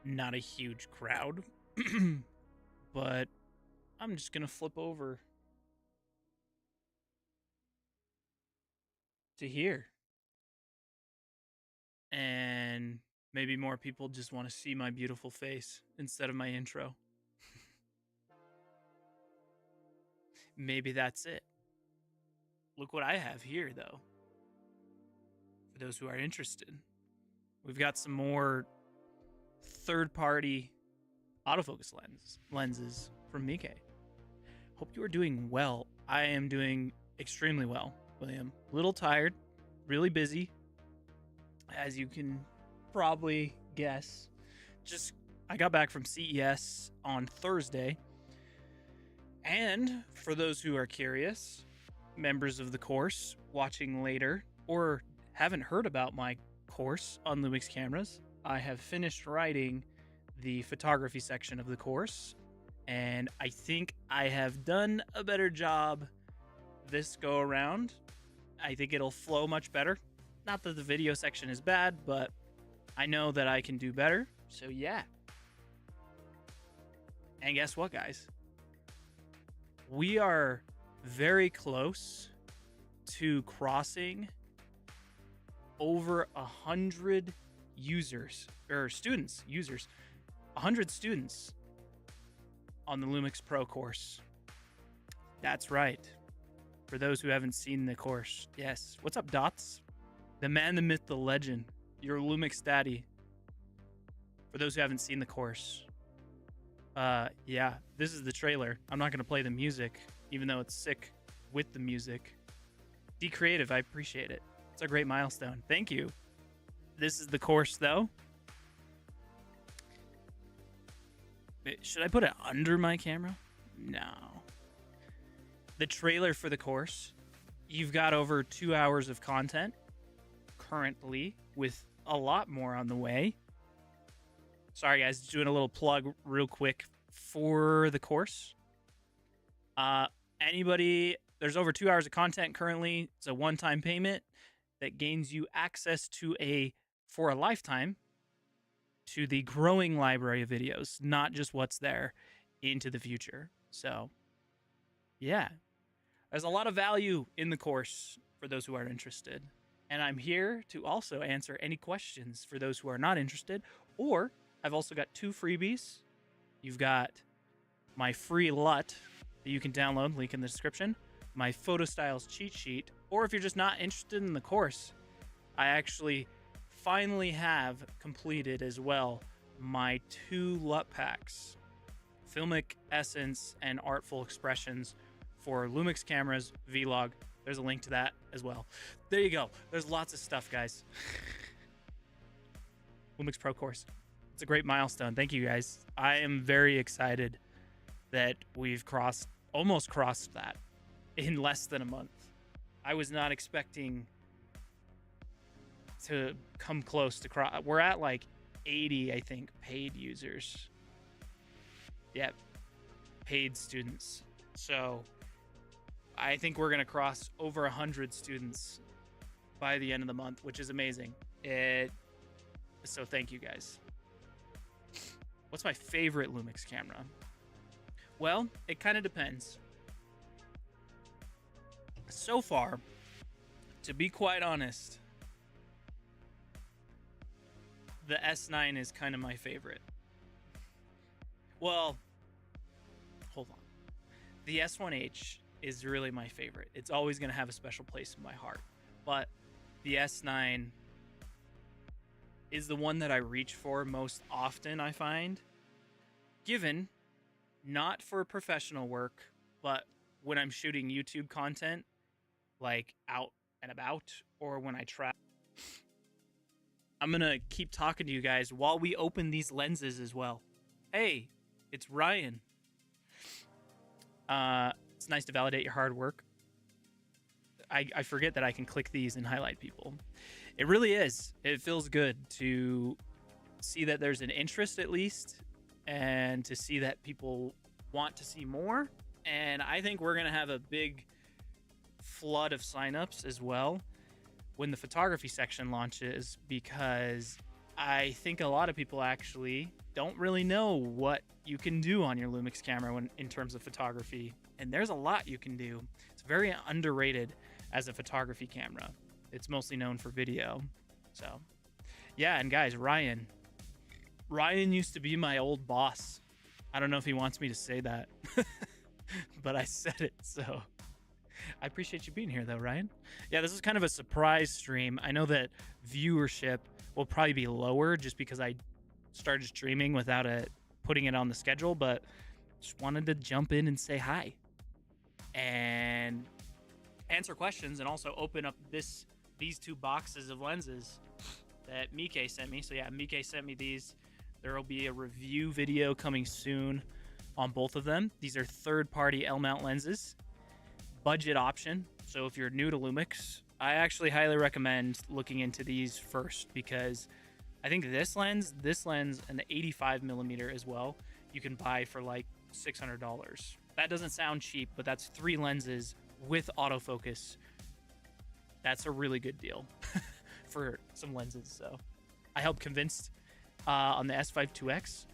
not a huge crowd. But I'm just gonna flip over to here. And maybe more people just want to see my beautiful face instead of my intro. Maybe that's it. Look what I have here, though. For those who are interested, we've got some more third-party autofocus lenses from Mike. Hope you are doing well. I am doing extremely well, William. A little tired, really busy, as you can probably guess. Just I got back from CES on Thursday. And for those who are curious, members of the course watching later or haven't heard about my course on Lumix cameras, I have finished writing the photography section of the course, and I think I have done a better job this go around. I think it'll flow much better. Not that the video section is bad, but I know that I can do better. So yeah. And guess what, guys? We are very close to crossing over 100 users or students, 100 students on the Lumix Pro course. That's right. For those who haven't seen the course, yes. What's up, Dots? The man, the myth, the legend. Your Lumix daddy. For those who haven't seen the course, yeah, this is the trailer. I'm not going to play the music, even though it's sick with the music. Be creative. I appreciate it. It's a great milestone. Thank you. This is the course, though. Should I put it under my camera? No. The trailer for the course. You've got over 2 hours of content currently, with a lot more on the way. Sorry, guys, doing a little plug real quick for the course. There's over 2 hours of content currently. It's a one-time payment that gains you access to for a lifetime to the growing library of videos, not just what's there into the future. So, yeah, there's a lot of value in the course for those who are interested. And I'm here to also answer any questions for those who are not interested, or I've also got 2 freebies. You've got my free LUT that you can download, link in the description, my photo styles cheat sheet, or if you're just not interested in the course, I actually finally have completed as well my 2 LUT packs, Filmic Essence and Artful Expressions for Lumix cameras, Vlog. There's a link to that as well. There you go. There's lots of stuff, guys. Lumix Pro course. It's a great milestone. Thank you, guys. I am very excited that we've almost crossed that in less than a month. I was not expecting to come close to cross. We're at like 80, I think, paid users. Yeah, paid students. So I think we're going to cross over 100 students by the end of the month, which is amazing. So thank you, guys. What's my favorite Lumix camera? Well, it kind of depends. So far, to be quite honest, the S9 is kind of my favorite. Well, hold on. The S1H is really my favorite. It's always going to have a special place in my heart. But the S9 is the one that I reach for most often, I find. Given, not for professional work, but when I'm shooting YouTube content, like out and about, or when I travel. I'm going to keep talking to you guys while we open these lenses as well. Hey, it's Ryan. It's nice to validate your hard work. I forget that I can click these and highlight people. It really is. It feels good to see that there's an interest at least, and to see that people want to see more. And I think we're going to have a big flood of signups as well when the photography section launches, because I think a lot of people actually don't really know what you can do on your Lumix camera when in terms of photography, and there's a lot you can do. It's very underrated as a photography camera. It's mostly known for video. So, yeah, and guys, Ryan used to be my old boss. I don't know if he wants me to say that, but I said it, so I appreciate you being here, though, Ryan. Yeah, this is kind of a surprise stream. I know that viewership will probably be lower just because I started streaming without putting it on the schedule, but just wanted to jump in and say hi and answer questions, and also open up these two boxes of lenses that Mike sent me. So yeah, Mike sent me these. There will be a review video coming soon on both of them. These are third-party L-mount lenses, budget option. So if you're new to Lumix, I actually highly recommend looking into these first, because I think this lens and the 85 millimeter as well, you can buy for like $600. That doesn't sound cheap, but that's 3 lenses with autofocus. That's a really good deal for some lenses. So I helped convince on the S5 IIX.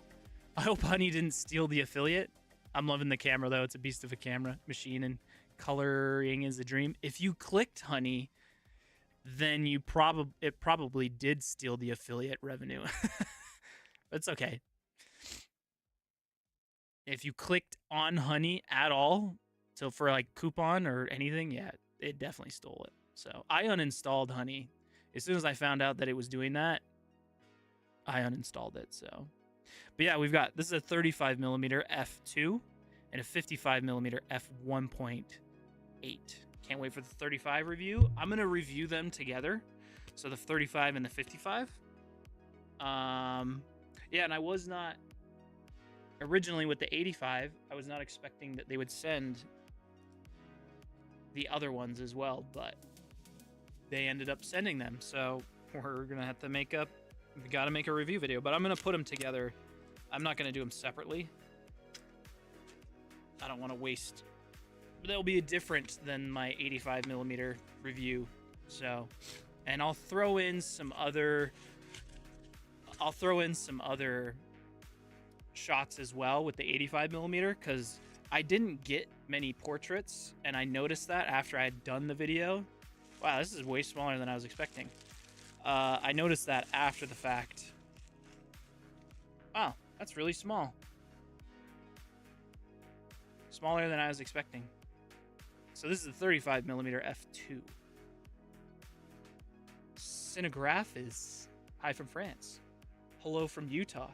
I hope Honey didn't steal the affiliate. I'm loving the camera though. It's a beast of a camera machine, and coloring is a dream. If you clicked Honey, then it probably did steal the affiliate revenue. It's okay. If you clicked on Honey at all, so for like coupon or anything, yeah, it definitely stole it. So I uninstalled Honey. As soon as I found out that it was doing that, I uninstalled it. So, but yeah, this is a 35 millimeter f2 and a 55 millimeter f1.8. Can't wait for the 35 review. I'm going to review them together. So the 35 and the 55. Yeah, and I was not originally with the 85, I was not expecting that they would send the other ones as well, but they ended up sending them. So we're going to have to we got to make a review video, but I'm going to put them together. I'm not going to do them separately. I don't want to waste. They'll be different than my 85 millimeter review. So, and I'll throw in some other shots as well with the 85 millimeter, because I didn't get many portraits, and I noticed that after I had done the video. Wow, this is way smaller than I was expecting. I noticed that after the fact. Wow, that's really small. Smaller than I was expecting. So this is the 35 millimeter f2. Cinegraph is hi from France. Hello from Utah.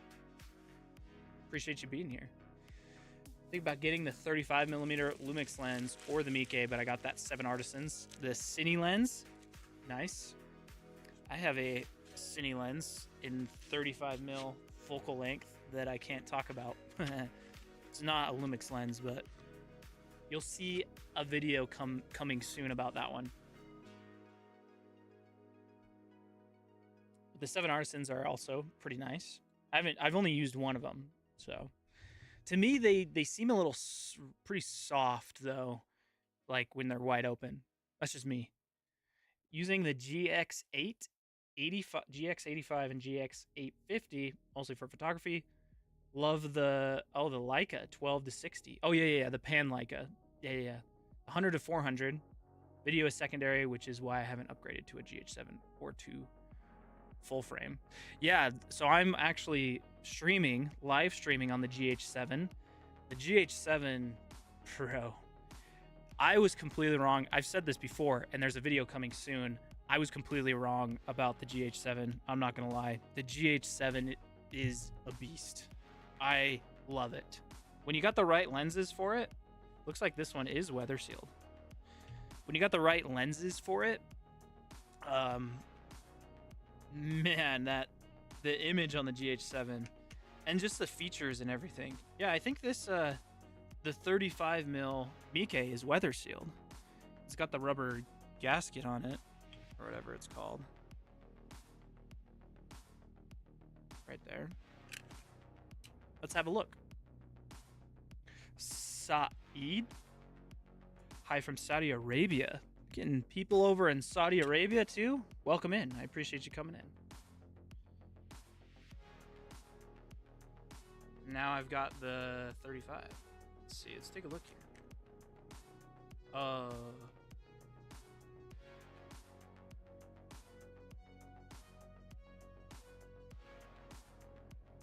Appreciate you being here. Think about getting the 35 millimeter Lumix lens or the Mike, but I got that 7 Artisans. The Cine lens, nice. I have a Cine lens in 35 mil focal length that I can't talk about. It's not a Lumix lens, but you'll see a video coming soon about that one. The 7 Artisans are also pretty nice. I've only used one of them, so to me they seem a little pretty soft though, like when they're wide open. That's just me. Using the GX85 and GX850 mostly for photography. Love the Leica 12 to 60. Oh yeah, the pan Leica. Yeah. 100 to 400. Video is secondary, which is why I haven't upgraded to a GH7 or 2 full frame. Yeah, so I'm actually live streaming on the GH7. The GH7 Pro. I was completely wrong. I've said this before, and there's a video coming soon. I was completely wrong about the GH7. I'm not gonna lie. The GH7 is a beast. I love it. When you got the right lenses for it, looks like this one is weather sealed. When you got the right lenses for it, man, the image on the GH7 and just the features and everything. Yeah, I think this the 35 mil Mike is weather sealed. It's got the rubber gasket on it, or whatever it's called. Right there. Let's have a look. Saeed. Hi from Saudi Arabia. Getting people over in Saudi Arabia too. Welcome in. I appreciate you coming in. Now I've got the 35. Let's see. Let's take a look here.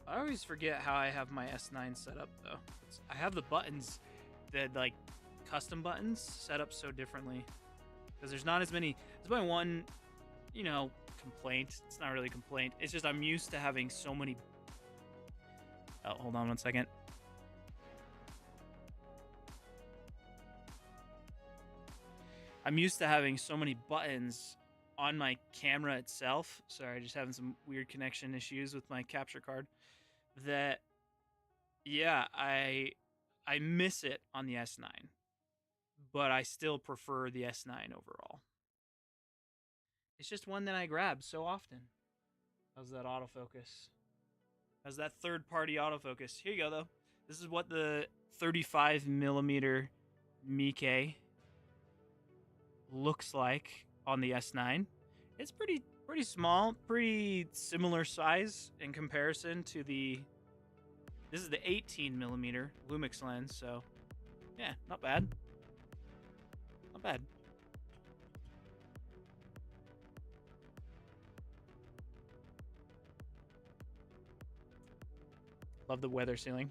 I always forget how I have my S9 set up though. I have the buttons that like custom buttons set up so differently because there's not as many. It's my one, complaint. It's not really a complaint. It's just I'm used to having so many. Oh, hold on one second. I'm used to having so many buttons on my camera itself. Sorry, just having some weird connection issues with my capture card. That, yeah, I miss it on the S9, but I still prefer the S9 overall. It's just one that I grab so often. How's that autofocus? How's that third-party autofocus? Here you go, though. This is what the 35 millimeter Miike looks like on the S9. It's pretty small, pretty similar size in comparison to the. This is the 18 millimeter Lumix lens, so yeah, not bad. Not bad. Love the weather sealing.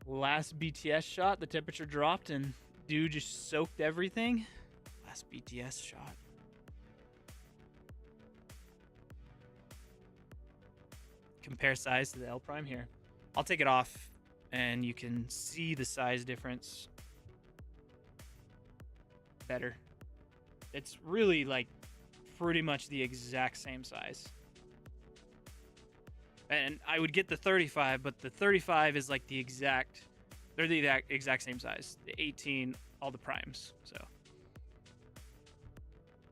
Last BTS shot, the temperature dropped and dude just soaked everything. Last BTS shot. Compare size to the L Prime here. I'll take it off and you can see the size difference better. It's really like pretty much the exact same size. And I would get the 35, but the 35 is like they're the exact same size. The 18, all the primes, so.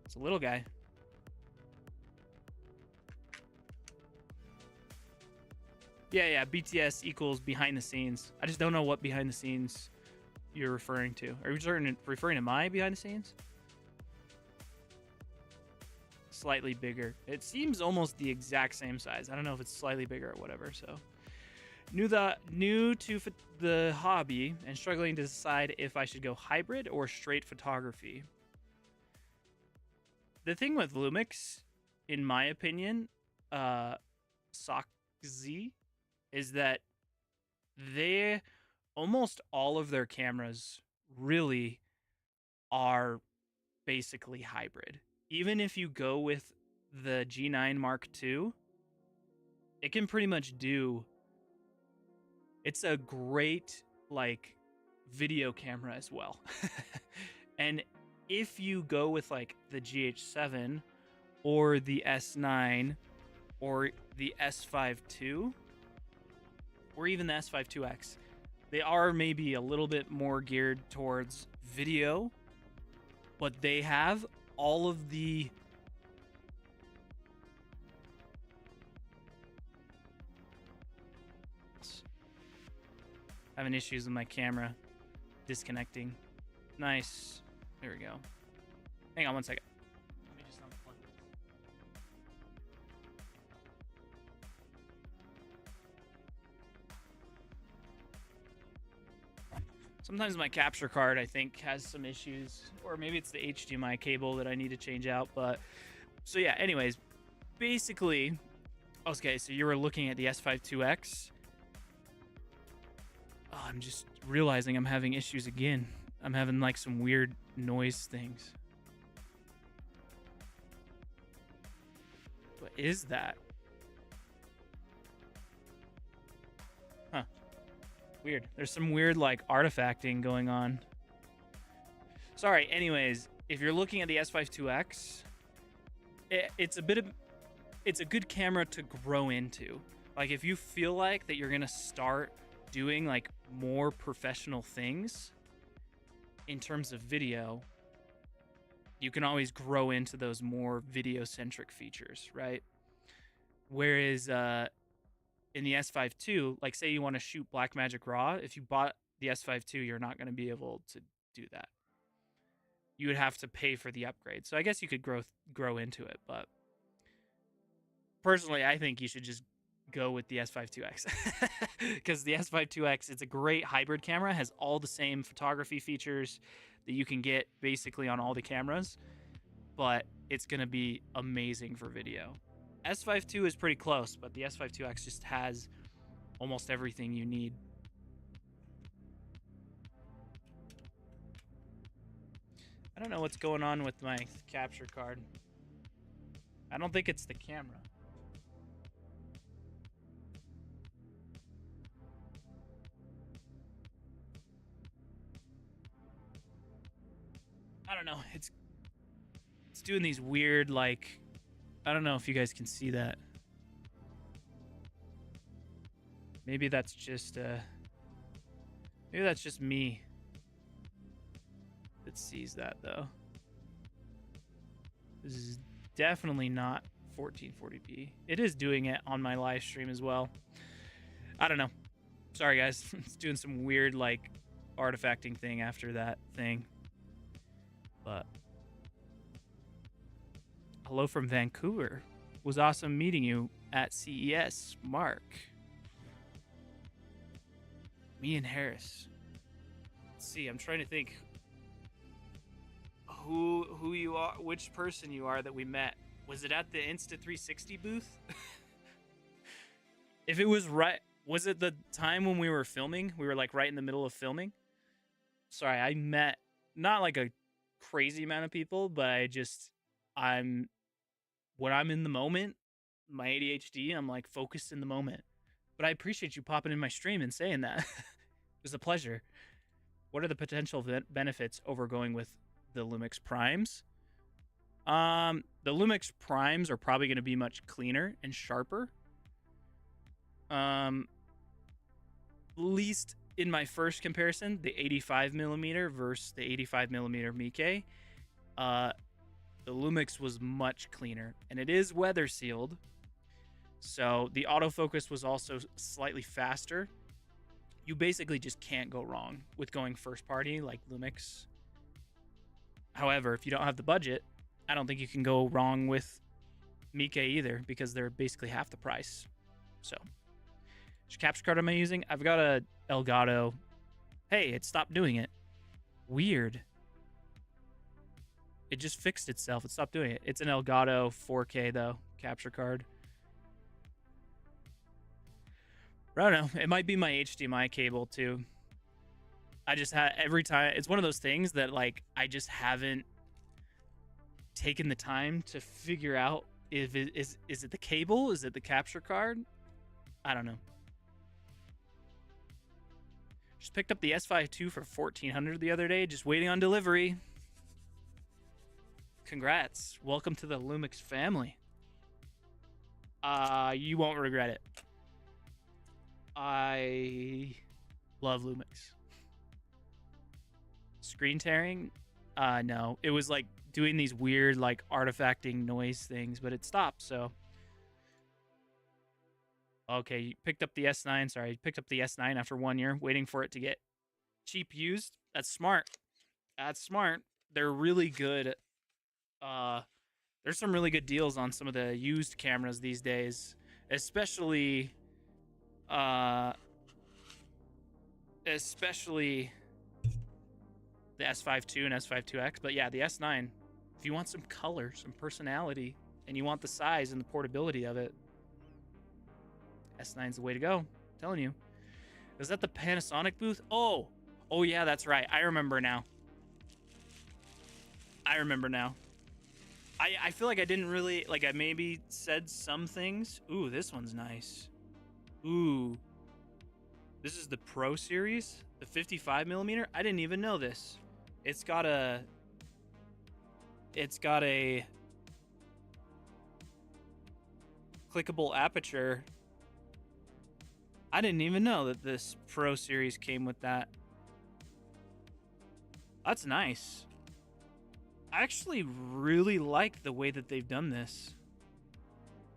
It's a little guy. Yeah, BTS equals behind the scenes. I just don't know what behind the scenes you're referring to. Are you referring to my behind the scenes? Slightly bigger. It seems almost the exact same size. I don't know if it's slightly bigger or whatever. So new to the hobby and struggling to decide if I should go hybrid or straight photography. The thing with Lumix, in my opinion, Sockz, is that they almost all of their cameras really are basically hybrid. Even if you go with the G9 Mark II, it can pretty much do. It's a great like video camera as well. And if you go with like the GH7 or the S9 or the S5 II or even the S5 IIX, they are maybe a little bit more geared towards video, but they have all of the having issues with my camera disconnecting. Nice. There we go. Hang on one second. Let me just unplug this. Sometimes my capture card, I think, has some issues, or maybe it's the HDMI cable that I need to change out. But so yeah, anyways, basically, okay, so you were looking at the S5 IIX. Oh, I'm just realizing I'm having issues again. I'm having like some weird noise things. What is that? Huh. Weird. There's some weird like artifacting going on. Sorry, anyways, if you're looking at the S5 IIX, it's a good camera to grow into. Like if you feel like that you're gonna start doing like more professional things in terms of video, you can always grow into those more video centric features, right? Whereas in the S5 II, like say you want to shoot Blackmagic RAW, if you bought the S5 II, you're not going to be able to do that. You would have to pay for the upgrade. So I guess you could grow into it, but personally, I think you should just go with the S5 IIX because the S5 IIX, it's a great hybrid camera, has all the same photography features that you can get basically on all the cameras, but it's going to be amazing for video. S5 II is pretty close, but the S5 IIX just has almost everything you need. I don't know what's going on with my capture card. I don't think it's the camera. I don't know. It's doing these weird, like, I don't know if you guys can see that. Maybe that's just me that sees that though. This is definitely not 1440p. It is doing it on my live stream as well. I don't know. Sorry guys. It's doing some weird like artifacting thing after that thing. But hello from Vancouver. Was awesome meeting you at CES, Mark. Me and Harris. Let's see, I'm trying to think who you are, which person you are that we met. Was it at the Insta360 booth? If it was right, was it the time when we were filming? We were like right in the middle of filming. Sorry, I met not like a crazy amount of people, but when I'm in the moment, my ADHD, I'm like focused in the moment. But I appreciate you popping in my stream and saying that. It was a pleasure. What are the potential benefits over going with the Lumix Primes? The Lumix Primes are probably going to be much cleaner and sharper. Least in my first comparison, the 85mm versus the 85mm Miike. The Lumix was much cleaner, and it is weather sealed. So the autofocus was also slightly faster. You basically just can't go wrong with going first party like Lumix. However, if you don't have the budget, I don't think you can go wrong with Miike either, because they're basically half the price. So, which capture card am I using? I've got a Elgato. Hey, it stopped doing it. Weird. It just fixed itself. It stopped doing it. It's an Elgato 4K though, capture card. I don't know. It might be my HDMI cable too. I just had every time. It's one of those things that like I just haven't taken the time to figure out if it is it the cable? Is it the capture card? I don't know. Just picked up the S5 II for $1,400 the other day. Just waiting on delivery. Congrats. Welcome to the Lumix family. You won't regret it. I love Lumix. Screen tearing? No. It was like doing these weird like artifacting noise things, but it stopped, so. Okay, you picked up the S9. Sorry, you picked up the S9 after 1 year, waiting for it to get cheap used. That's smart. That's smart. They're really good. There's some really good deals on some of the used cameras these days, especially the S5 II and S5 IIX. But yeah, the S9, if you want some color, some personality, and you want the size and the portability of it, S9's the way to go. I'm telling you. Was that the Panasonic booth? Oh yeah, that's right. I remember now. I feel like I didn't really, like I maybe said some things. Ooh, this one's nice. Ooh. This is the Pro Series, the 55mm. I didn't even know this. It's got a clickable aperture. I didn't even know that this Pro Series came with that. That's nice. I actually really like the way that they've done this.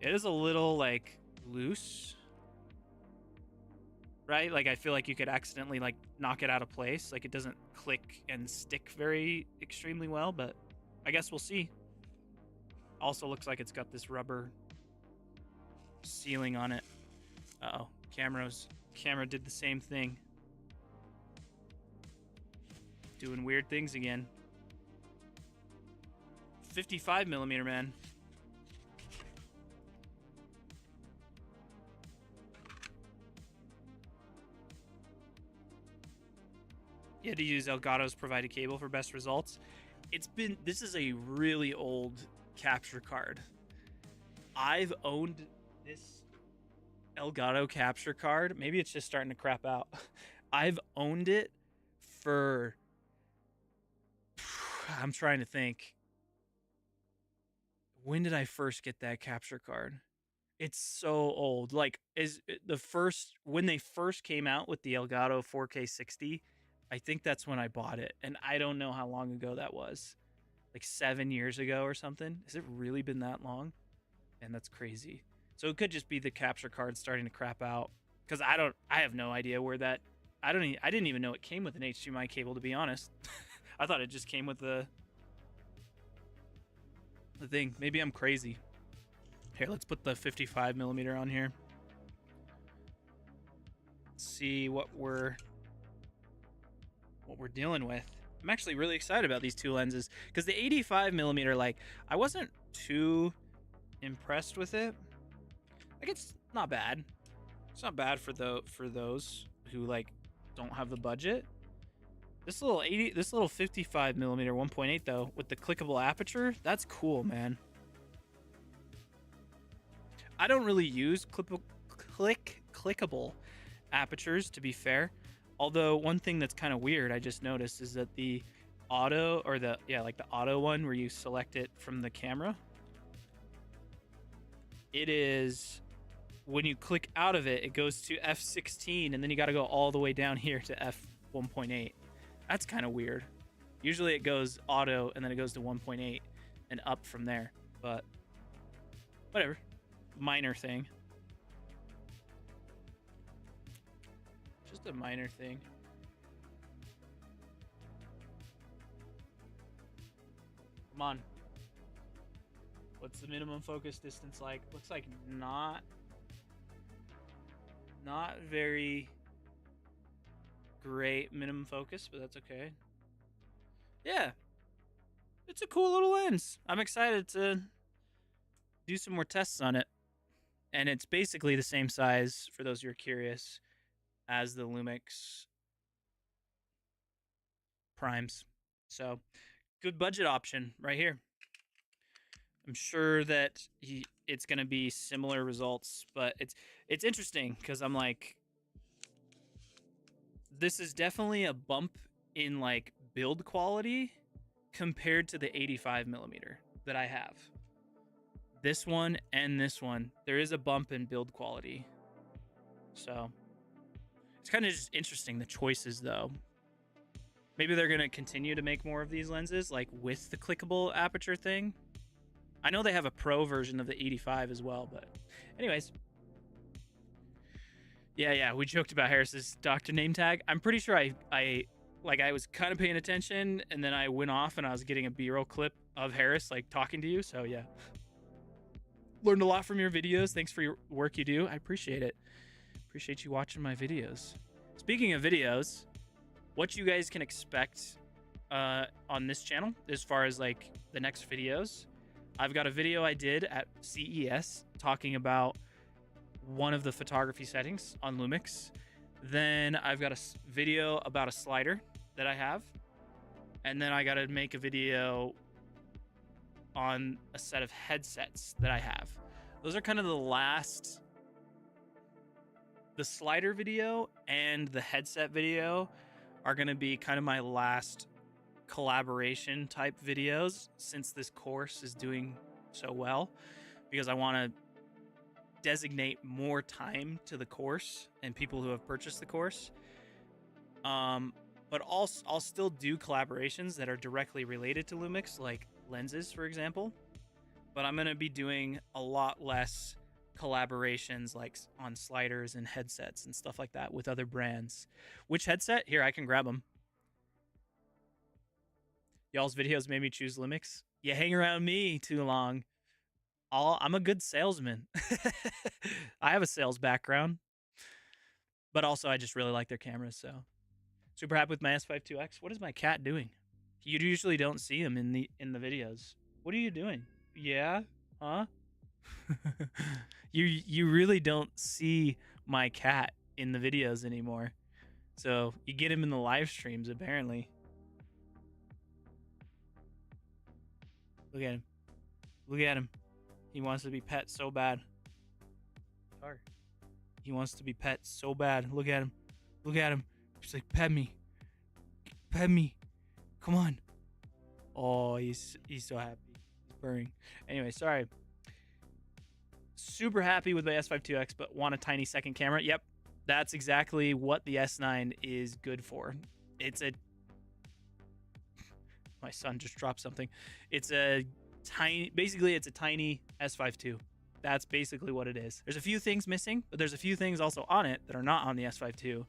It is a little like loose, right? Like I feel like you could accidentally like knock it out of place. Like it doesn't click and stick very extremely well, but I guess we'll see. Also looks like it's got this rubber sealing on it. Uh-oh. Camera did the same thing. Doing weird things again. 55 millimeter, man. You had to use Elgato's provided cable for best results. This is a really old capture card. I've owned this Elgato capture card. Maybe it's just starting to crap out. I've owned it for, I'm trying to think. When did I first get that capture card? It's so old. Like, when they first came out with the Elgato 4K60, I think that's when I bought it. And I don't know how long ago that was. Like 7 years ago or something. Has it really been that long? And that's crazy. So it could just be the capture card starting to crap out. Because I have no idea where that, I didn't even know it came with an HDMI cable, to be honest. I thought it just came with the thing. Maybe I'm crazy. Here, let's put the 55 millimeter on here. Let's see what we're dealing with. I'm actually really excited about these two lenses because the 85 millimeter, like, I wasn't too impressed with it. Like, it's not bad. It's not bad for those who like don't have the budget. This little 55 millimeter 1.8 though, with the clickable aperture, that's cool, man. I don't really use clickable apertures, to be fair. Although one thing that's kind of weird I just noticed is that the auto, or the auto one where you select it from the camera, it is, when you click out of it, it goes to f16 and then you got to go all the way down here to f1.8. That's kind of weird. Usually it goes auto and then it goes to 1.8 and up from there, but whatever. Minor thing. Just a minor thing. Come on. What's the minimum focus distance like? Looks like not very great minimum focus, but that's okay. Yeah. It's a cool little lens. I'm excited to do some more tests on it. And it's basically the same size, for those who are curious, as the Lumix primes. So, good budget option right here. I'm sure that it's going to be similar results, but it's interesting because I'm like, this is definitely a bump in like build quality compared to the 85 millimeter that I have. This one and this one, there is a bump in build quality. So it's kind of just interesting, the choices though. Maybe they're going to continue to make more of these lenses, like with the clickable aperture thing. I know they have a pro version of the 85 as well, but anyways. Yeah, we joked about Harris's doctor name tag. I'm pretty sure I was kind of paying attention, and then I went off and I was getting a B-roll clip of Harris like talking to you. So yeah, learned a lot from your videos. Thanks for your work you do. I appreciate it. Appreciate you watching my videos. Speaking of videos, what you guys can expect on this channel as far as like the next videos. I've got a video I did at CES talking about one of the photography settings on Lumix. Then I've got a video about a slider that I have. And then I got to make a video on a set of headsets that I have. Those are kind of the slider video and the headset video are going to be kind of my last collaboration type videos, since this course is doing so well, because I want to designate more time to the course and people who have purchased the course. But I'll still do collaborations that are directly related to Lumix, like lenses, for example. But I'm going to be doing a lot less collaborations like on sliders and headsets and stuff like that with other brands. Which headset? Here, I can grab them. Y'all's videos made me choose Lumix. You hang around me too long. I'm a good salesman. I have a sales background. But also, I just really like their cameras, so super happy with my S5 IIX. What is my cat doing? You usually don't see him in the videos. What are you doing? Yeah? Huh? You really don't see my cat in the videos anymore. So you get him in the live streams apparently. Look at him. Look at him. He wants to be pet so bad. He wants to be pet so bad. Look at him. Look at him. He's like, pet me. Pet me. Come on. Oh, he's so happy. He's purring. Anyway, sorry. Super happy with my S5 IIX, but want a tiny second camera. Yep, that's exactly what the S9 is good for. It's a... My son just dropped something. It's a tiny... Basically, it's a tiny S5 II. That's basically what it is. There's a few things missing, but there's a few things also on it that are not on the S5 II.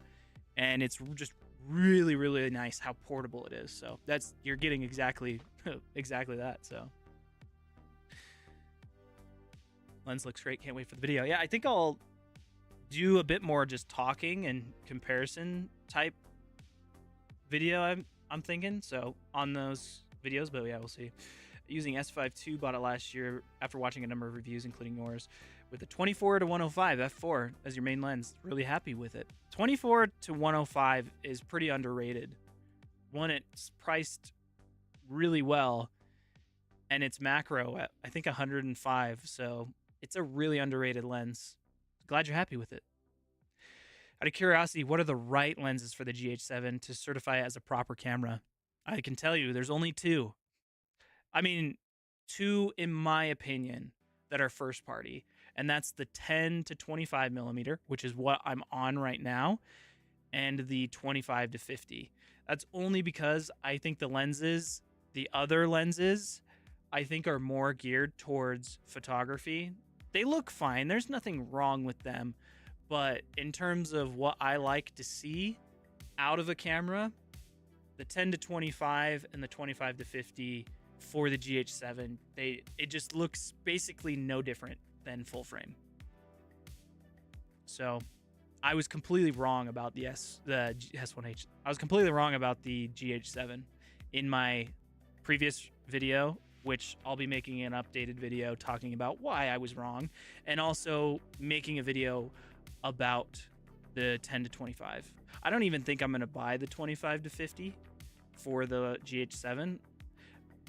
And it's just really, really nice how portable it is. So that's... You're getting exactly that, so... Lens looks great. Can't wait for the video. Yeah, I think I'll do a bit more just talking and comparison type video, I'm thinking. So on those videos, but yeah, we'll see. Using S5 II, bought it last year after watching a number of reviews, including yours, with the 24 to 105 f4 as your main lens. Really happy with it. 24 to 105 is pretty underrated. One, it's priced really well, and it's macro at I think 105. So it's a really underrated lens. Glad you're happy with it. Out of curiosity, what are the right lenses for the GH7 to certify it as a proper camera? I can tell you there's only two. I mean, two in my opinion that are first party, and that's the 10 to 25 millimeter, which is what I'm on right now, and the 25 to 50. That's only because I think the other lenses, I think are more geared towards photography. They look fine. There's nothing wrong with them. But in terms of what I like to see out of a camera, the 10 to 25 and the 25 to 50 for the GH7, it just looks basically no different than full frame. So I was completely wrong about the S1H. I was completely wrong about the GH7 in my previous video, which I'll be making an updated video talking about why I was wrong, and also making a video about the 10 to 25. I don't even think I'm going to buy the 25 to 50 for the GH7.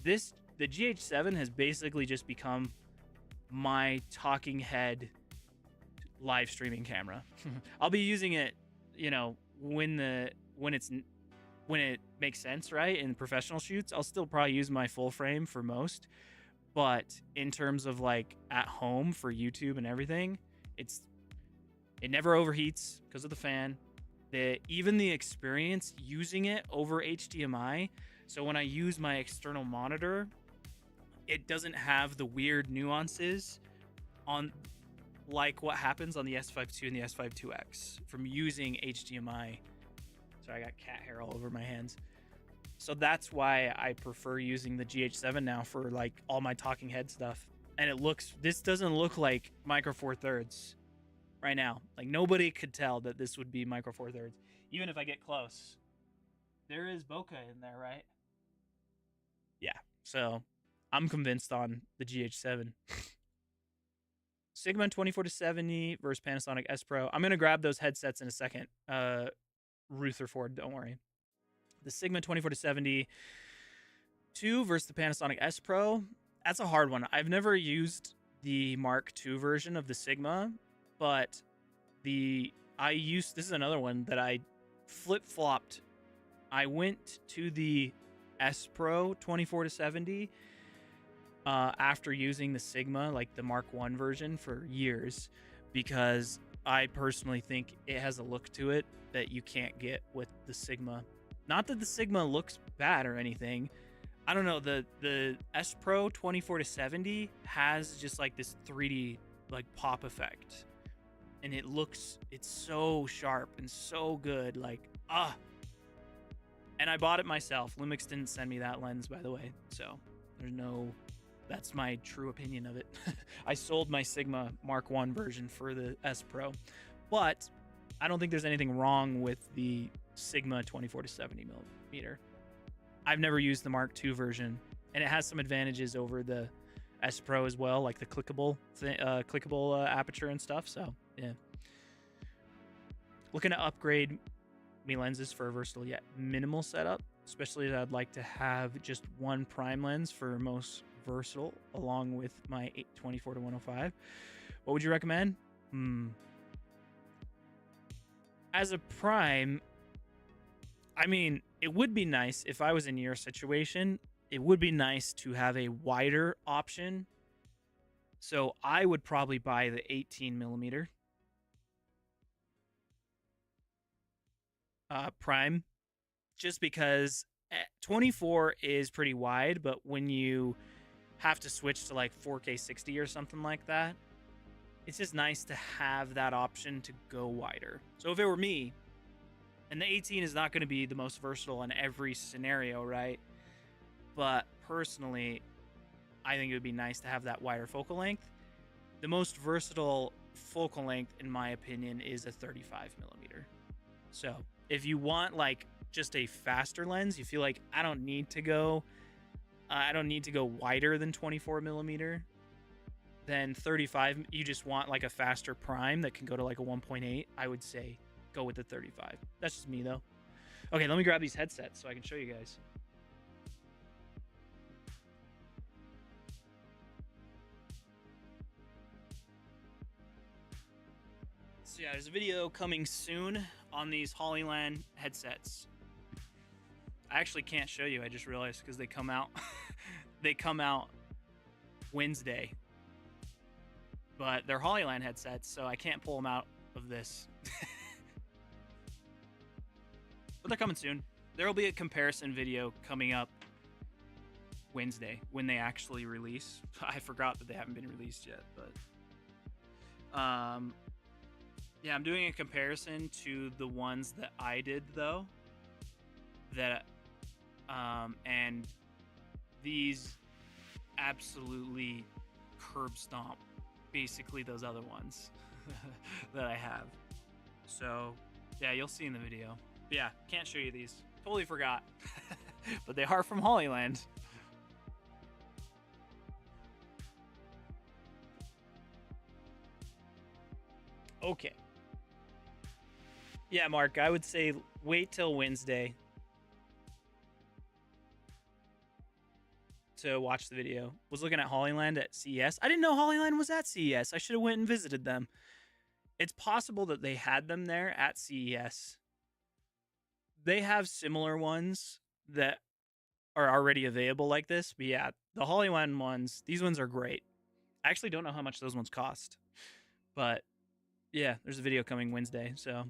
The GH7 has basically just become my talking head live streaming camera. I'll be using it, when it makes sense, right? In professional shoots, I'll still probably use my full frame for most. But in terms of like at home for YouTube and everything, it never overheats because of the fan. Even the experience using it over HDMI. So when I use my external monitor, it doesn't have the weird nuances on like what happens on the S5 II and the S5 IIX from using HDMI. Sorry, I got cat hair all over my hands. So that's why I prefer using the GH7 now for like all my talking head stuff. And this doesn't look like Micro Four Thirds right now. Like nobody could tell that this would be Micro Four Thirds. Even if I get close. There is bokeh in there, right? Yeah, so I'm convinced on the GH7. Sigma 24 to 70 versus Panasonic S Pro. I'm going to grab those headsets in a second. Rutherford, don't worry. The Sigma 24 to 70 II versus the Panasonic S Pro. That's a hard one. I've never used the Mark II version of the Sigma, but this is another one that I flip-flopped. I went to the S Pro 24 to 70 after using the Sigma, like the Mark I version, for years, because I personally think it has a look to it that you can't get with the Sigma. Not that the Sigma looks bad or anything. I don't know, the S Pro 24 to 70 has just like this 3D like pop effect. And it's so sharp and so good, and I bought it myself. Lumix didn't send me that lens, by the way, so that's my true opinion of it. I sold my Sigma Mark I version for the S Pro, but I don't think there's anything wrong with the Sigma 24 to 70 millimeter. I've never used the Mark II version, and it has some advantages over the S Pro as well, like the clickable aperture and stuff. So yeah, looking to upgrade me lenses for a versatile yet minimal setup, especially as I'd like to have just one prime lens for most versatile, along with my 824 to 105. What would you recommend? As a prime, I mean, it would be nice if I was in your situation. It would be nice to have a wider option. So I would probably buy the 18 millimeter prime, just because 24 is pretty wide, but when you have to switch to like 4K 60 or something like that, it's just nice to have that option to go wider. So if it were me, and the 18 is not going to be the most versatile in every scenario, right? But personally, I think it would be nice to have that wider focal length. The most versatile focal length, in my opinion, is a 35 millimeter. So if you want like just a faster lens, you feel like I don't need to go wider than 24 millimeter, then 35, you just want like a faster prime that can go to like a 1.8, I would say go with the 35. That's just me though. Okay, let me grab these headsets so I can show you guys. So yeah, there's a video coming soon on these Hollyland headsets. I actually can't show you, I just realized, because they come out they come out Wednesday. But they're Hollyland headsets, so I can't pull them out of this. But they're coming soon. There will be a comparison video coming up Wednesday when they actually release. I forgot that they haven't been released yet, but yeah, I'm doing a comparison to the ones that I did though. That and these absolutely curb stomp basically those other ones that I have. So yeah, you'll see in the video. But yeah, can't show you these. Totally forgot. But they are from Hollyland. Okay. Yeah, Mark, I would say wait till Wednesday to watch the video. Was looking at Hollyland at CES. I didn't know Hollyland was at CES. I should have went and visited them. It's possible that they had them there at CES. They have similar ones that are already available like this, but yeah, the Hollyland ones, these ones are great. I actually don't know how much those ones cost, but yeah, there's a video coming Wednesday, so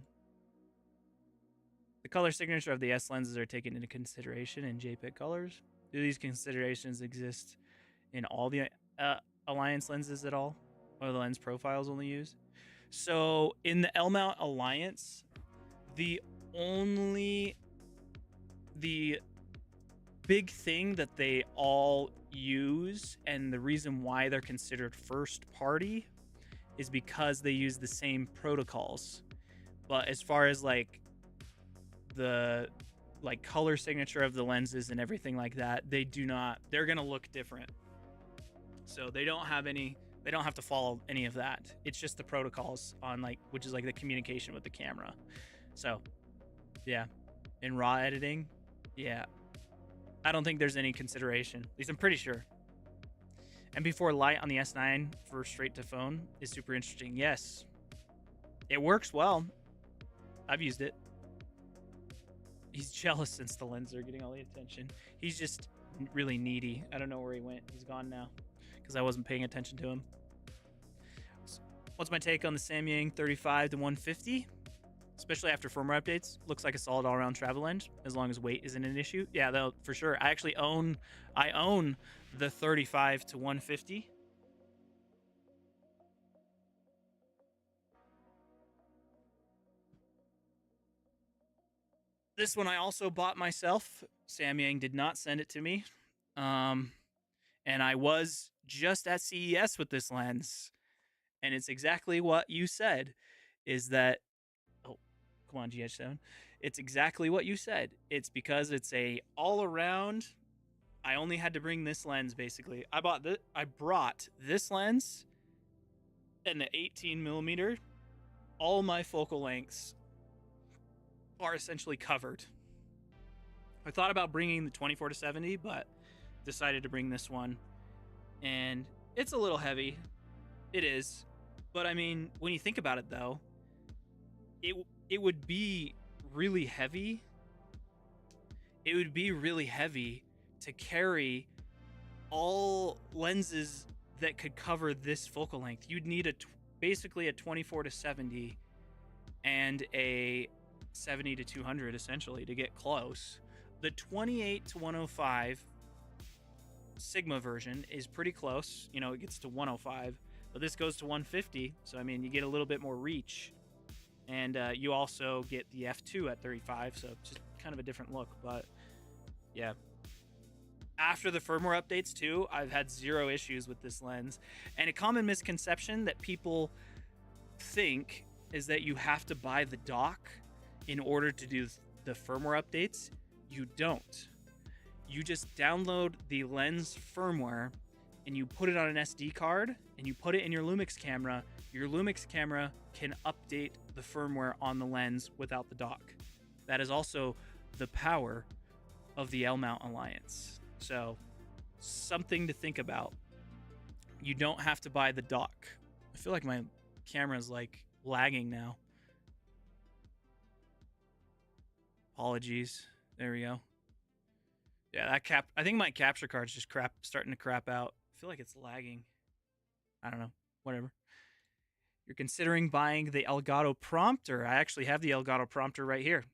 the color signature of the S lenses are taken into consideration in JPEG colors. Do these considerations exist in all the Alliance lenses at all, or the lens profiles only used? So in the L-mount Alliance, the big thing that they all use, and the reason why they're considered first party, is because they use the same protocols. But as far as like the color signature of the lenses and everything like that, they do not. They're gonna look different. So they don't have to follow any of that. It's just the protocols on which is like the communication with the camera. So yeah, in raw editing, yeah, I don't think there's any consideration. At least I'm pretty sure. And before light on the S9 for straight to phone is super interesting. Yes, it works well. I've used it. He's jealous since the lenses are getting all the attention. He's just really needy. I don't know where he went. He's gone now because I wasn't paying attention to him. What's my take on the Samyang 35 to 150? Especially after firmware updates, looks like a solid all-around travel lens as long as weight isn't an issue. Yeah, though, for sure. I actually own the 35 to 150. This one I also bought myself. Samyang did not send it to me. And I was just at CES with this lens. And it's exactly what you said, is that, oh, Come on, GH7. It's exactly what you said. It's because it's a all-around. I only had to bring this lens, basically. I brought this lens and the 18 millimeter. All my focal lengths are essentially covered. I thought about bringing the 24 to 70, but decided to bring this one. And it's a little heavy. It is. But I mean, when you think about it, though, it would be really heavy. It would be really heavy to carry all lenses that could cover this focal length. You'd need basically a 24 to 70 and a 70 to 200 essentially to get close. The 28 to 105 Sigma version is pretty close. You know, it gets to 105, but this goes to 150. So, I mean, you get a little bit more reach. And you also get the f2 at 35, so just kind of a different look. But, yeah. After the firmware updates, too, I've had zero issues with this lens. And a common misconception that people think is that you have to buy the dock in order to do the firmware updates. You don't. You just download the lens firmware and you put it on an SD card and you put it in your Lumix camera. Your Lumix camera can update the firmware on the lens without the dock. That is also the power of the L-Mount Alliance. So, something to think about. You don't have to buy the dock. I feel like my camera's like lagging now. Apologies. There we go. Yeah, I think my capture card's just starting to crap out. I feel like it's lagging. I don't know. Whatever. You're considering buying the Elgato prompter. I actually have the Elgato prompter right here.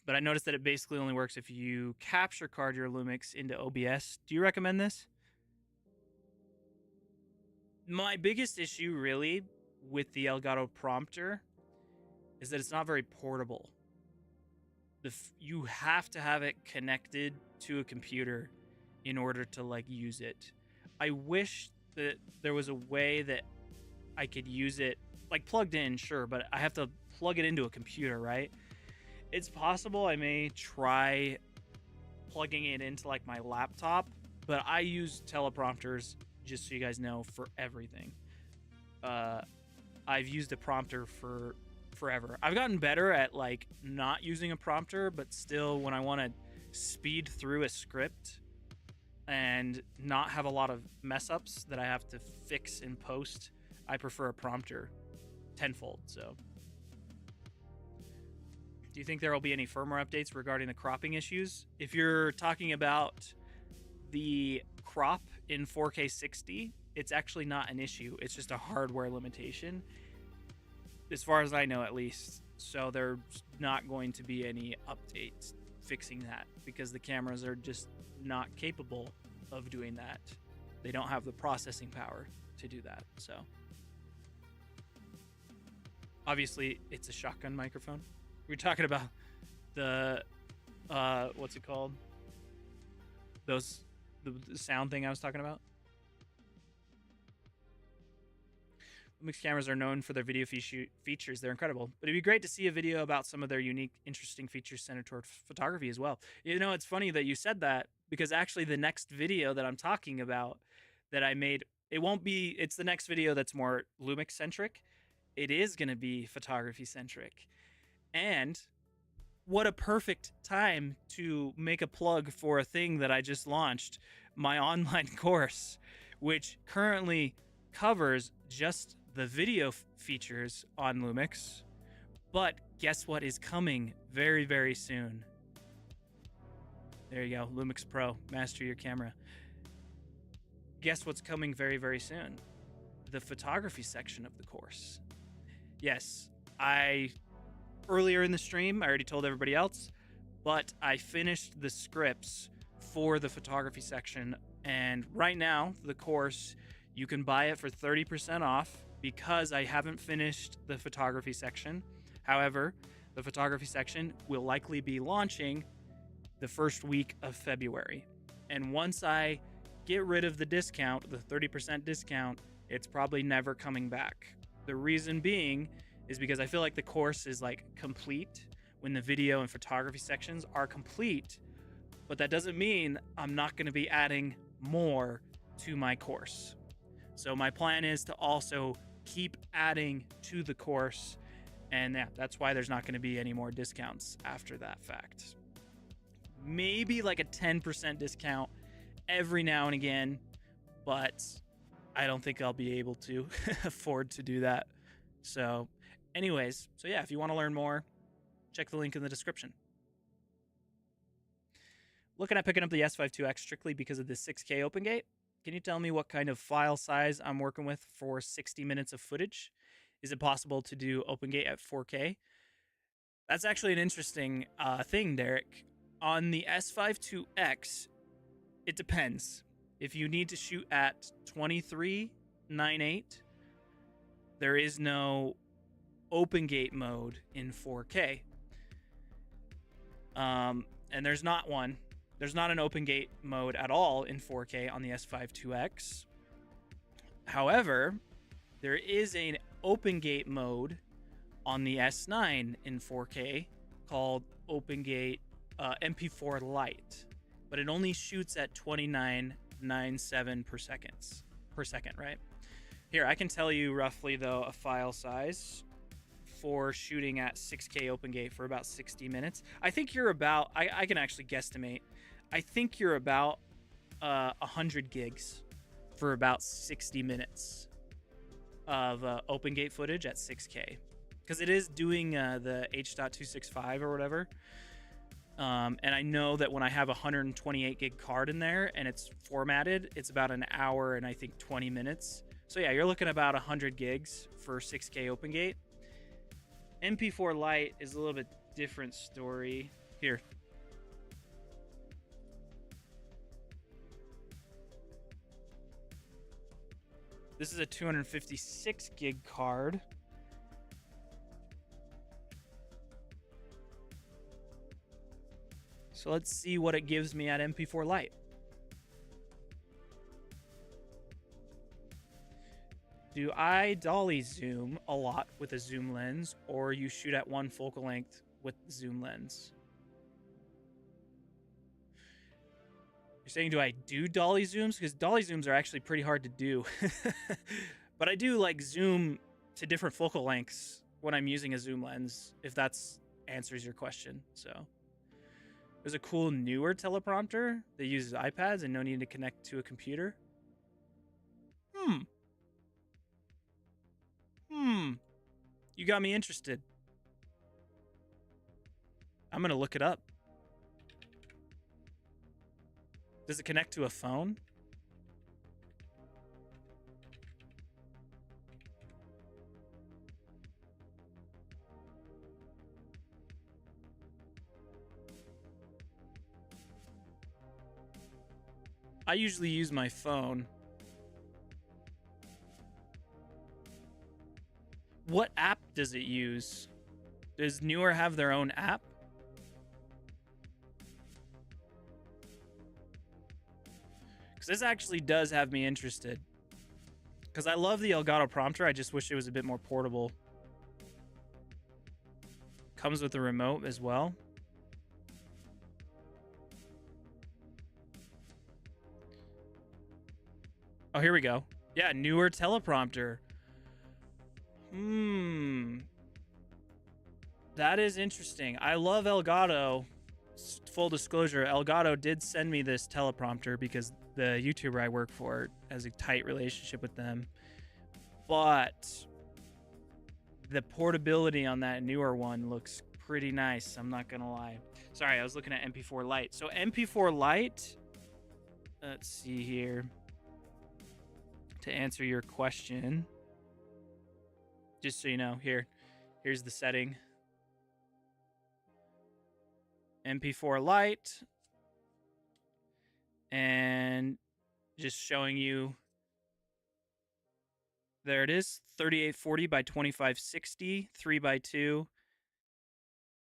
But I noticed that it basically only works if you capture card your Lumix into OBS. Do you recommend this? My biggest issue, really, with the Elgato prompter is that it's not very portable. You have to have it connected to a computer in order to, like, use it. I wish that there was a way that I could use it, like, plugged in, sure, but I have to plug it into a computer, right? It's possible I may try plugging it into, like, my laptop, but I use teleprompters, just so you guys know, for everything. I've used a prompter for forever. I've gotten better at, like, not using a prompter, but still, when I want to speed through a script and not have a lot of mess ups that I have to fix in post, I prefer a prompter tenfold. So, do you think there will be any firmware updates regarding the cropping issues? If you're talking about the crop in 4K 60, it's actually not an issue. It's just a hardware limitation, as far as I know, at least. So there's not going to be any updates fixing that because the cameras are just not capable of doing that. They don't have the processing power to do that. So obviously it's a shotgun microphone. We're talking about the what's it called? The sound thing I was talking about. Lumix cameras are known for their video features. They're incredible. But it'd be great to see a video about some of their unique, interesting features centered toward photography as well. You know, it's funny that you said that because actually the next video that I'm talking about that I made, it's the next video that's more Lumix centric. It is going to be photography centric. And what a perfect time to make a plug for a thing that I just launched, my online course, which currently covers just the video features on Lumix. But guess what is coming very, very soon? There you go, Lumix Pro, master your camera. Guess what's coming very, very soon? The photography section of the course. Yes, earlier in the stream, I already told everybody else, but I finished the scripts for the photography section, and right now, the course, you can buy it for 30% off because I haven't finished the photography section. However, the photography section will likely be launching the first week of February. And once I get rid of the discount, the 30% discount, it's probably never coming back. The reason being is because I feel like the course is like complete when the video and photography sections are complete, but that doesn't mean I'm not going to be adding more to my course. So my plan is to also keep adding to the course, and yeah, that's why there's not going to be any more discounts after that fact. Maybe like a 10% discount every now and again, but I don't think I'll be able to afford to do that. So anyways, so yeah, if you want to learn more, check the link in the description. Looking at picking up the S5 IIX strictly because of the 6K open gate. Can you tell me what kind of file size I'm working with for 60 minutes of footage? Is it possible to do open gate at 4K? That's actually an interesting thing, Derek. On the S5 IIX, it depends. If you need to shoot at 23:9:8, there is no open gate mode in 4K. And there's not one. There's not an open gate mode at all in 4K on the S5 IIX. However, there is an open gate mode on the S9 in 4K called Open Gate MP4 Lite, but it only shoots at 29.97 per second, right? Here, I can tell you roughly though a file size for shooting at 6K open gate for about 60 minutes. I think you're about, I can actually guesstimate, I think you're about 100 gigs for about 60 minutes of open gate footage at 6K, because it is doing the H.265 or whatever. And I know that when I have a 128 gig card in there and it's formatted, it's about an hour and I think 20 minutes. So yeah, you're looking at about 100 gigs for 6K open gate. MP4 Lite is a little bit different story. Here. This is a 256 gig card. So let's see what it gives me at MP4 Lite. Do I dolly zoom a lot with a zoom lens, or you shoot at one focal length with the zoom lens? You're saying, do I do dolly zooms? Because dolly zooms are actually pretty hard to do. But I do like zoom to different focal lengths when I'm using a zoom lens, if that's answers your question. So there's a cool newer teleprompter that uses iPads and no need to connect to a computer. You got me interested. I'm gonna look it up. Does it connect to a phone? I usually use my phone. What app does it use? Does Newer have their own app? Because this actually does have me interested. Because I love the Elgato prompter, I just wish it was a bit more portable. Comes with a remote as well. Oh, here we go. Yeah, Newer teleprompter. That is interesting. I love Elgato. Full disclosure, Elgato did send me this teleprompter because the YouTuber I work for has a tight relationship with them. But the portability on that newer one looks pretty nice, I'm not gonna lie. Sorry, I was looking at MP4 Lite. So MP4 Lite, let's see here. To answer your question, just so you know, here's the setting. MP4 Lite, and just showing you, there it is, 3840 by 2560, 3x2,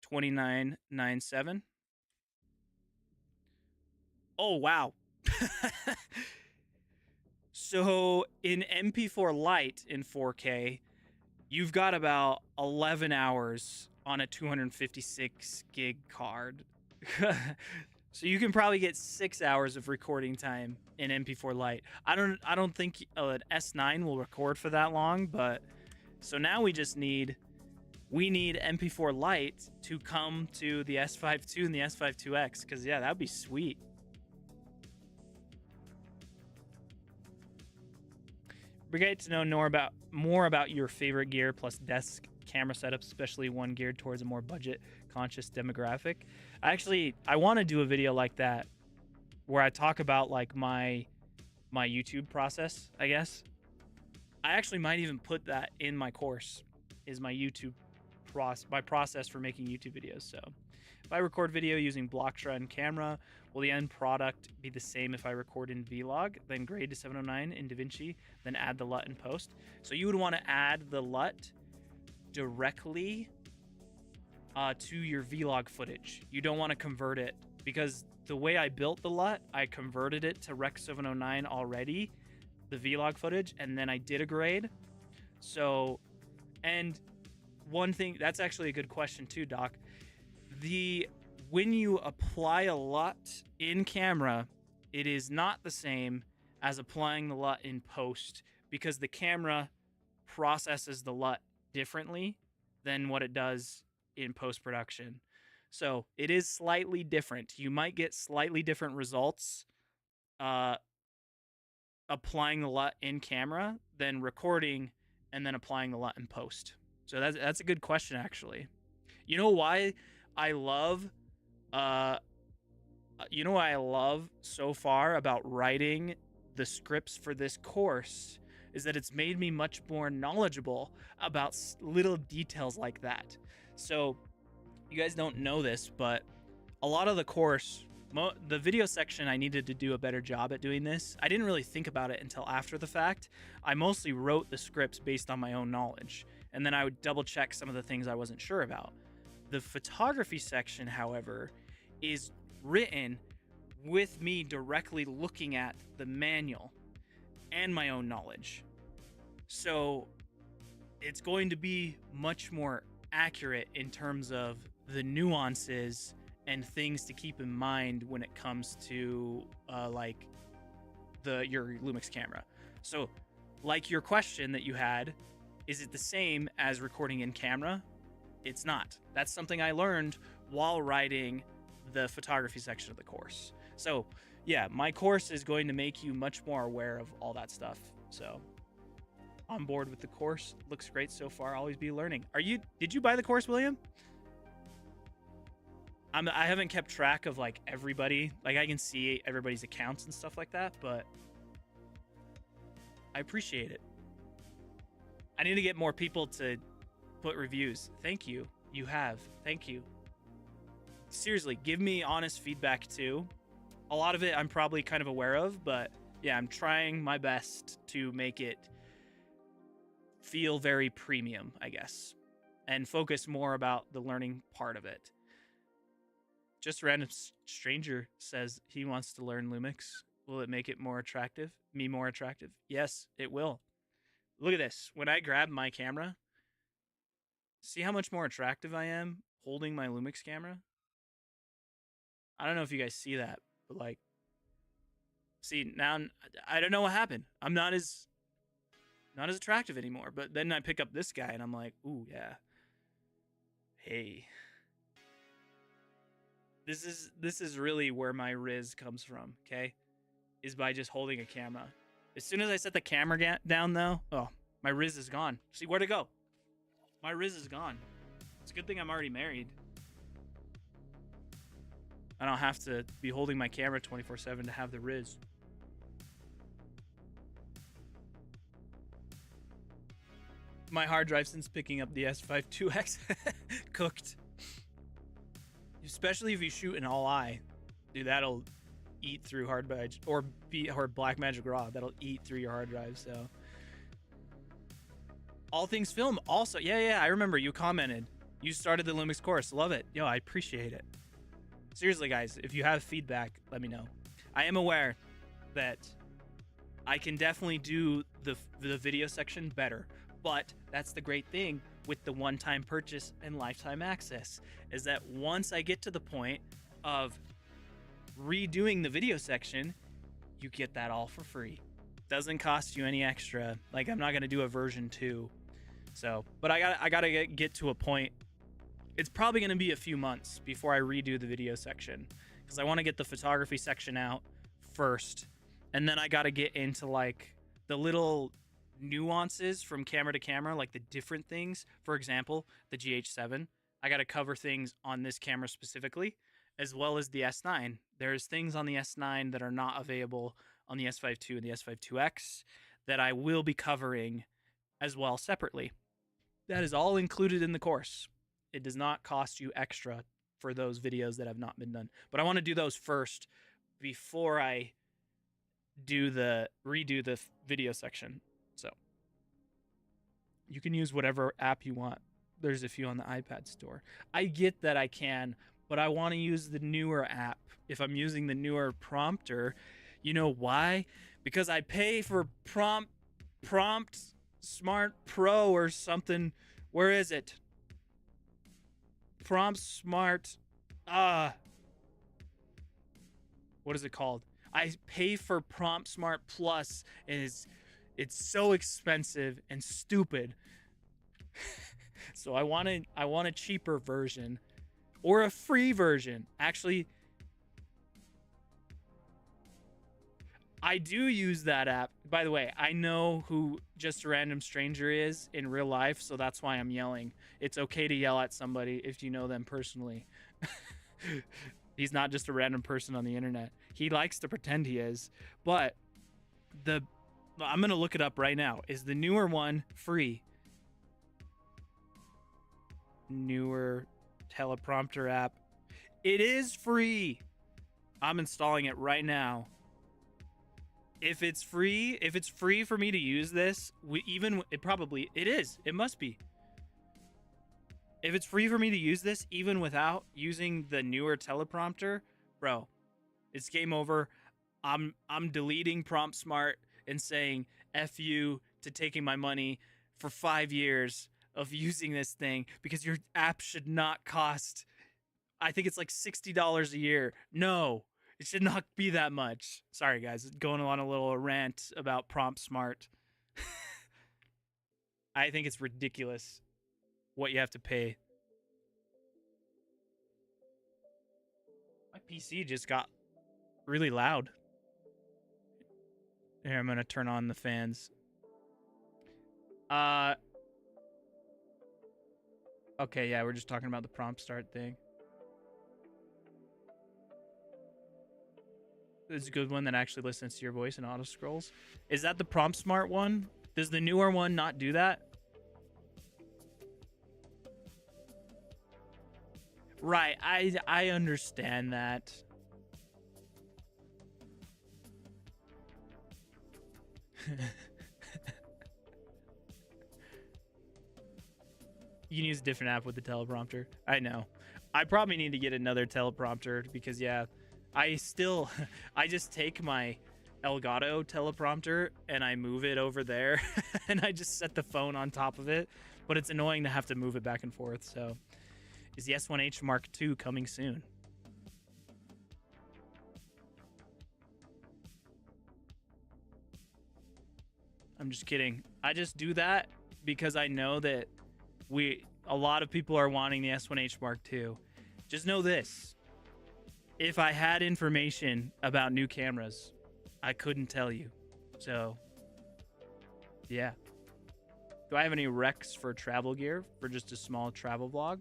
2997. Oh, wow. So in MP4 Lite in 4K, you've got about 11 hours on a 256 gig card. So you can probably get 6 hours of recording time in MP4 Lite. I don't think an S9 will record for that long, but so now we need MP4 Lite to come to the S5 II and the S5 IIX, because yeah, that'd be sweet. We're great to know more about your favorite gear plus desk camera setups, especially one geared towards a more budget conscious demographic. I want to do a video like that where I talk about like my YouTube process, I guess. I actually might even put that in my course, is my process for making YouTube videos. So if I record video using Blocktra and camera, will the end product be the same if I record in Vlog, then grade to 709 in DaVinci, then add the LUT in post? So you would want to add the LUT directly to your Vlog footage. You don't want to convert it, because the way I built the LUT, I converted it to Rec 709 already, the Vlog footage, and then I did a grade. So, and one thing, that's actually a good question too, Doc. When you apply a LUT in camera, it is not the same as applying the LUT in post, because the camera processes the LUT differently than what it does in post-production. So it is slightly different. You might get slightly different results applying the LUT in camera than recording and then applying the LUT in post. So that's a good question, actually. You know why I love so far about writing the scripts for this course is that it's made me much more knowledgeable about little details like that. So you guys don't know this, but a lot of the course, the video section, I needed to do a better job at doing this. I didn't really think about it until after the fact. I mostly wrote the scripts based on my own knowledge, and then I would double check some of the things I wasn't sure about. The photography section, however, is written with me directly looking at the manual and my own knowledge. So it's going to be much more accurate in terms of the nuances and things to keep in mind when it comes to your Lumix camera. So like your question that you had, is it the same as recording in camera? It's not. That's something I learned while writing the photography section of the course. So yeah, my course is going to make you much more aware of all that stuff. So on board with the course. Looks great so far. Always be learning. Did you buy the course, William? I haven't kept track of like everybody. Like I can see everybody's accounts and stuff like that, but I appreciate it. I need to get more people to put reviews. Thank you. You have. Thank you. Seriously, give me honest feedback too. A lot of it I'm probably kind of aware of, but yeah, I'm trying my best to make it feel very premium, I guess, and focus more about the learning part of it. Just a random stranger says he wants to learn Lumix. Will it make it more attractive? Me more attractive? Yes, it will. Look at this. When I grab my camera, see how much more attractive I am holding my Lumix camera? I don't know if you guys see that, but like, see, now I don't know what happened. I'm not as attractive anymore. But then I pick up this guy and I'm like, ooh, yeah. Hey. This is really where my riz comes from, okay? Is by just holding a camera. As soon as I set the camera down, though, oh, my riz is gone. See, where'd it go? My riz is gone. It's a good thing I'm already married. I don't have to be holding my camera 24/7 to have the riz. My hard drive, since picking up the S5 IIX, cooked. Especially if you shoot in all eye, dude, that'll eat through hard badge or Blackmagic Raw. That'll eat through your hard drive. So, all things film. Also, yeah, I remember you commented. You started the Lumix course. Love it. Yo, I appreciate it. Seriously, guys, if you have feedback, let me know. I am aware that I can definitely do the video section better, But that's the great thing with the one-time purchase and lifetime access, is that once I get to the point of redoing the video section, you get that all for free. Doesn't cost you any extra. Like, I'm not gonna do a version 2. So, but I gotta get to a point. It's probably gonna be a few months before I redo the video section, because I want to get the photography section out first, and then I gotta get into like the little nuances from camera to camera, like the different things. For example, the GH7, I gotta cover things on this camera specifically, as well as the S9. There's things on the S9 that are not available on the S5 II and the S5 IIX that I will be covering as well separately. That is all included in the course. It does not cost you extra for those videos that have not been done. But I want to do those first before I redo the video section. So you can use whatever app you want. There's a few on the iPad store. I get that I can, but I want to use the newer app. If I'm using the newer prompter, you know why? Because I pay for Prompt Smart Pro or something. Where is it? Prompt Smart. What is it called? I pay for Prompt Smart Plus, and it's so expensive and stupid. So I want a cheaper version or a free version. Actually, I do use that app. By the way, I know who Just a Random Stranger is in real life, so that's why I'm yelling. It's okay to yell at somebody if you know them personally. He's not just a random person on the internet. He likes to pretend he is. But I'm going to look it up right now. Is the newer one free? Newer teleprompter app. It is free. I'm installing it right now. If it's free for me to use this, it is. It must be. If it's free for me to use this, even without using the newer teleprompter, bro, it's game over. I'm deleting Prompt Smart and saying F you to taking my money for 5 years of using this thing, because your app should not cost, I think it's like $60 a year. No, it should not be that much. Sorry, guys, going on a little rant about Prompt Smart. I think it's ridiculous what you have to pay. My PC just got really loud. Here, I'm going to turn on the fans. Okay, yeah, we're just talking about the prompt start thing. This is a good one that actually listens to your voice and auto scrolls. Is that the Prompt Smart one? Does the newer one not do that? Right, I understand that. You can use a different app with the teleprompter. I know. I probably need to get another teleprompter because, yeah, I just take my Elgato teleprompter and I move it over there and I just set the phone on top of it. But it's annoying to have to move it back and forth. So, is the S1H Mark II coming soon? I'm just kidding. I just do that because I know that a lot of people are wanting the S1H Mark II. Just know this. If I had information about new cameras, I couldn't tell you. So, yeah. Do I have any recs for travel gear for just a small travel vlog?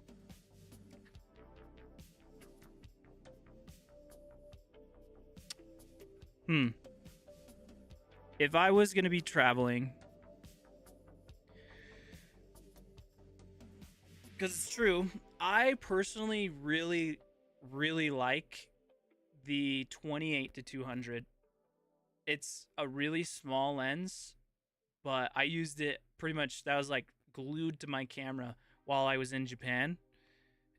If I was going to be traveling, because it's true, I personally really, really like the 28-200. It's a really small lens, but I used it pretty much, that was like glued to my camera while I was in Japan.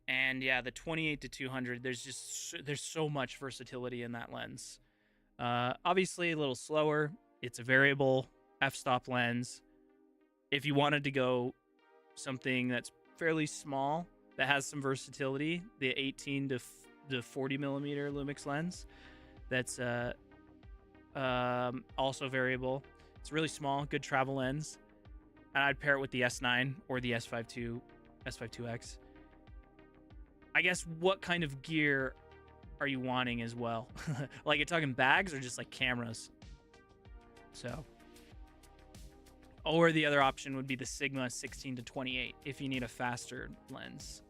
And yeah, the 28-200, there's so much versatility in that lens. Obviously a little slower. It's a variable f-stop lens. if you wanted to go something that's fairly small that has some versatility, the 18 to 40 millimeter Lumix lens, that's also variable. It's really small, good travel lens, and I'd pair it with the S9 or the S52X. I guess what kind of gear are you wanting as well? Like, you're talking bags or just like cameras? So, or the other option would be the Sigma 16 to 28 if you need a faster lens,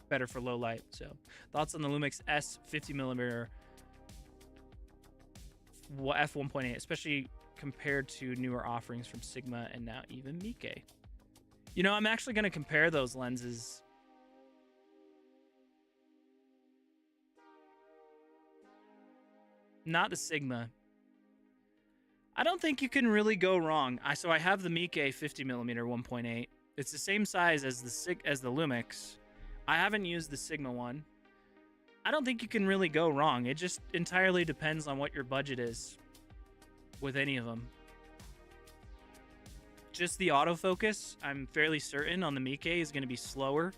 better for low light. So, thoughts on the Lumix S 50mm f1.8, especially compared to newer offerings from Sigma and now even Miike? You know, I'm actually going to compare those lenses. Not the Sigma. I don't think you can really go wrong. So I have the Miike 50mm 1.8. It's the same size as the Lumix. I haven't used the Sigma one. I don't think you can really go wrong. It just entirely depends on what your budget is with any of them. Just the autofocus, I'm fairly certain on the Miike is going to be slower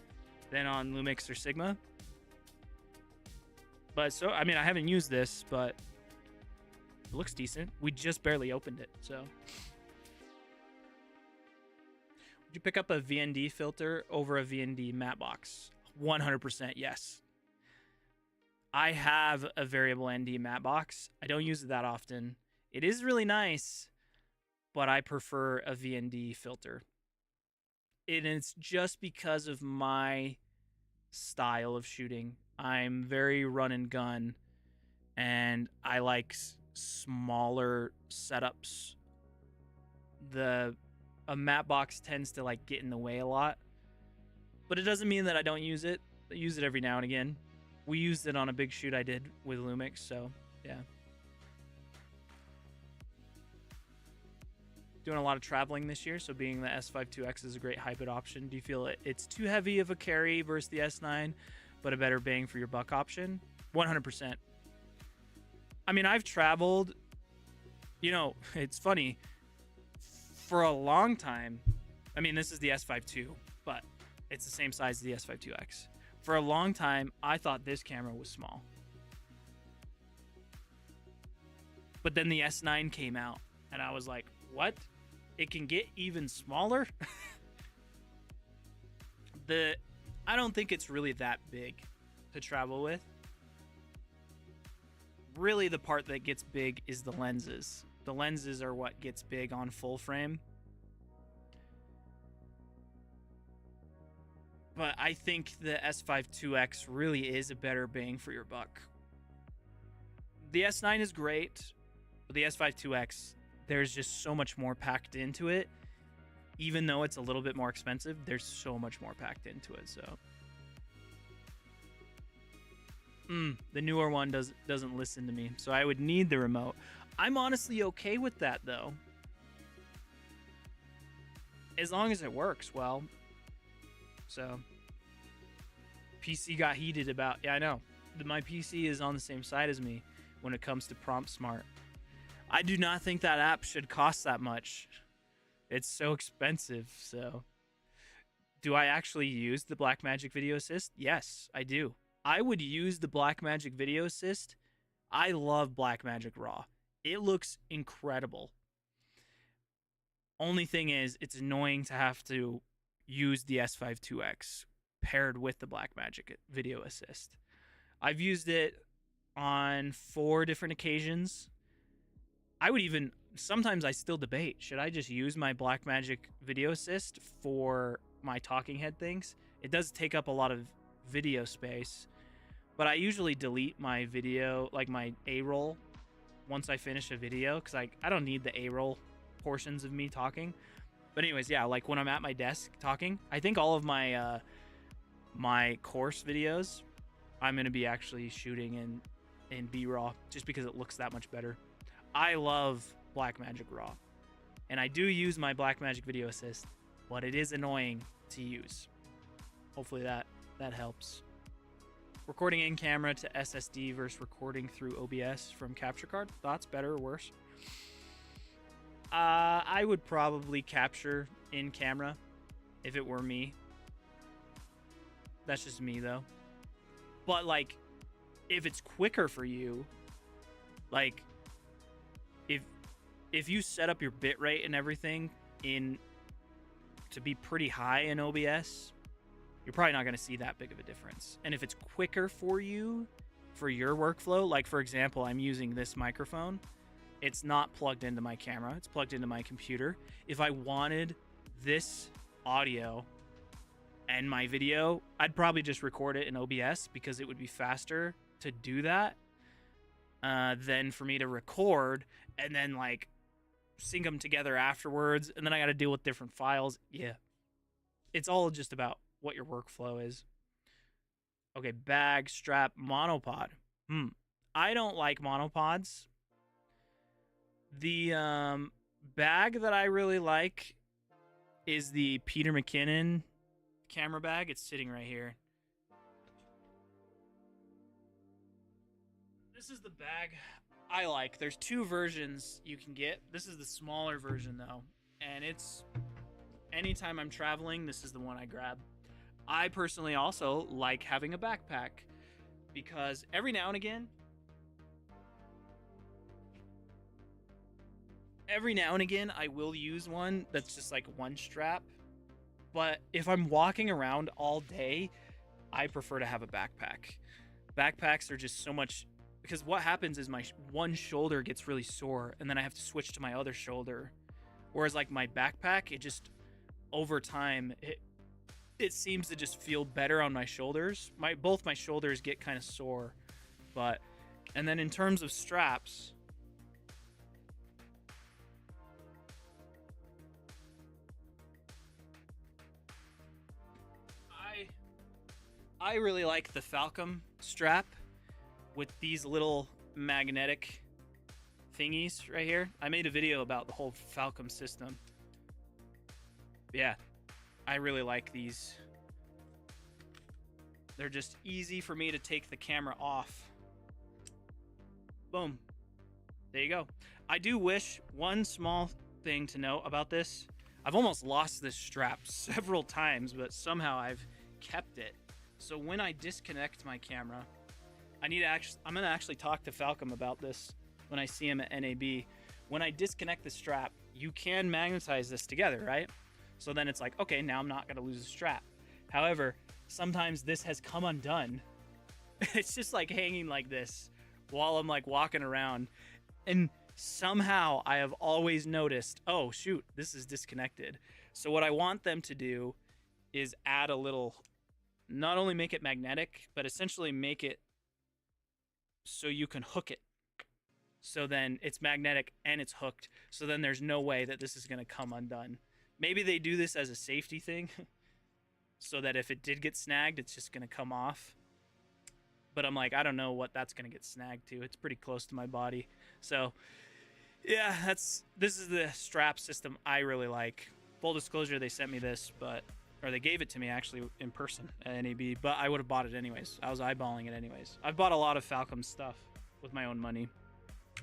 than on Lumix or Sigma. But so, I mean, I haven't used this, but it looks decent. We just barely opened it, so. Would you pick up a VND filter over a VND matte box? 100% yes. I have a variable ND matte box. I don't use it that often. It is really nice, but I prefer a VND filter. And it's just because of my style of shooting. I'm very run and gun, and I like smaller setups. A matte box tends to like get in the way a lot, but it doesn't mean that I don't use it. I use it every now and again. We used it on a big shoot I did with Lumix, so yeah. Doing a lot of traveling this year, so being the S52X is a great hybrid option. Do you feel it's too heavy of a carry versus the S9, but a better bang for your buck option? 100%. I mean, I've traveled, you know, it's funny. For a long time, I mean, this is the S52, but it's the same size as the S52X. For a long time, I thought this camera was small. But then the S9 came out, and I was like, what? It can get even smaller? I don't think it's really that big to travel with. Really, the part that gets big is the lenses. The lenses are what gets big on full frame. But I think the S52X really is a better bang for your buck. The S9 is great, but the S52X, there's just so much more packed into it. Even though it's a little bit more expensive, there's so much more packed into it. So the newer one doesn't listen to me, so I would need the remote. I'm honestly okay with that, though, as long as it works well. So PC got heated about, yeah, I know. My PC is on the same side as me when it comes to Prompt Smart. I do not think that app should cost that much. It's so expensive. So do I actually use the Blackmagic Video Assist? Yes, I do. I would use the Blackmagic Video Assist. I love Blackmagic Raw. It looks incredible. Only thing is, it's annoying to have to use the S52X paired with the Blackmagic Video Assist. I've used it on 4 different occasions. Sometimes I still debate, should I just use my Blackmagic Video Assist for my talking head things? It does take up a lot of video space, but I usually delete my video, like my A-roll, once I finish a video, because I don't need the A-roll portions of me talking. But anyways, yeah, like when I'm at my desk talking, I think all of my my course videos, I'm going to be actually shooting in B-Raw, just because it looks that much better. I love Blackmagic Raw, and I do use my Blackmagic Video Assist, but it is annoying to use. Hopefully that helps. Recording in camera to SSD versus recording through OBS from capture card. Thoughts, better or worse? I would probably capture in camera if it were me. That's just me though. But like, if it's quicker for you, like, if you set up your bitrate and everything in to be pretty high in OBS, you're probably not going to see that big of a difference. And if it's quicker for you, for your workflow, like for example, I'm using this microphone. It's not plugged into my camera. It's plugged into my computer. If I wanted this audio and my video, I'd probably just record it in OBS because it would be faster to do that than for me to record and then like sync them together afterwards. And then I got to deal with different files. Yeah. It's all just about what your workflow is. Okay, bag, strap, monopod. I don't like monopods. The bag that I really like is the Peter McKinnon camera bag. It's sitting right here. This is the bag I like. There's two versions you can get. This is the smaller version though, and it's anytime I'm traveling, this is the one I grab. I personally also like having a backpack because every now and again I will use one that's just like one strap. But if I'm walking around all day, I prefer to have a backpack. Backpacks are just so much, because what happens is my one shoulder gets really sore and then I have to switch to my other shoulder. Whereas like my backpack, it just over time, it seems to just feel better on my shoulders. Both my shoulders get kind of sore. And then in terms of straps, I really like the Falcom strap with these little magnetic thingies right here. I made a video about the whole Falcom system. Yeah, I really like these. They're just easy for me to take the camera off. Boom. There you go. I do wish one small thing to note about this. I've almost lost this strap several times, but somehow I've kept it. So when I disconnect my camera, I'm gonna actually talk to Falcom about this when I see him at NAB. When I disconnect the strap, you can magnetize this together, right? So then it's like, okay, now I'm not gonna lose the strap. However, sometimes this has come undone. It's just like hanging like this while I'm like walking around. And somehow I have always noticed, oh shoot, this is disconnected. So what I want them to do is add a little, not only make it magnetic, but essentially make it so you can hook it. So then it's magnetic and it's hooked. So then there's no way that this is going to come undone. Maybe they do this as a safety thing so that if it did get snagged, it's just going to come off. But I'm like, I don't know what that's going to get snagged to. It's pretty close to my body. So yeah, this is the strap system I really like. Full disclosure, they sent me this, or they gave it to me actually in person at NAB, but I would have bought it anyways. I was eyeballing it anyways. I've bought a lot of Falcom stuff with my own money.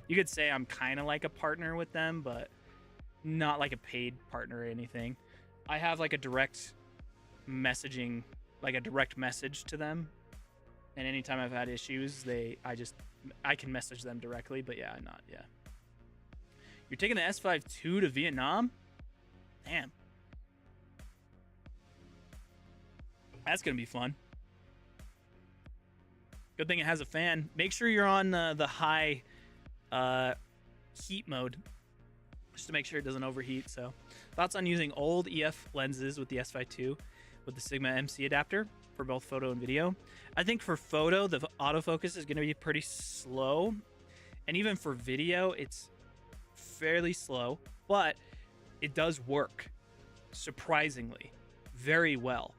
You could say I'm kind of like a partner with them, but not like a paid partner or anything. I have like a direct messaging, like a direct message to them. And anytime I've had issues, I can message them directly, but yeah. You're taking the S5 II to Vietnam? Damn. That's going to be fun. Good thing it has a fan. Make sure you're on the high heat mode just to make sure it doesn't overheat. So, thoughts on using old EF lenses with the S5 II with the Sigma MC adapter for both photo and video? I think for photo, the autofocus is going to be pretty slow. And even for video, it's fairly slow, but it does work surprisingly very well.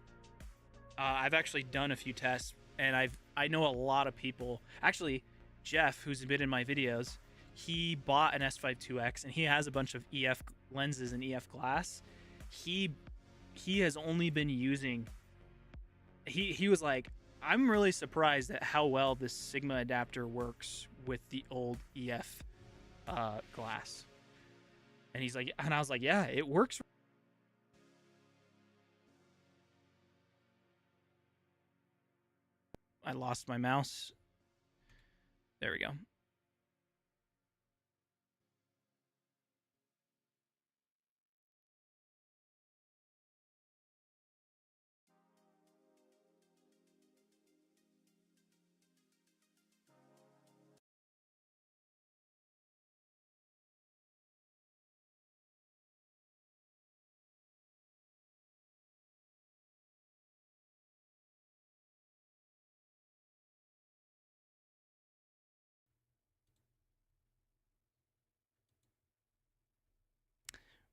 I've actually done a few tests, and I know a lot of people. Actually, Jeff, who's been in my videos, he bought an S5 IIX, and he has a bunch of EF lenses and EF glass. He has only been using. He was like, I'm really surprised at how well this Sigma adapter works with the old EF glass. And he's like, and I was like, yeah, it works. I lost my mouse. There we go.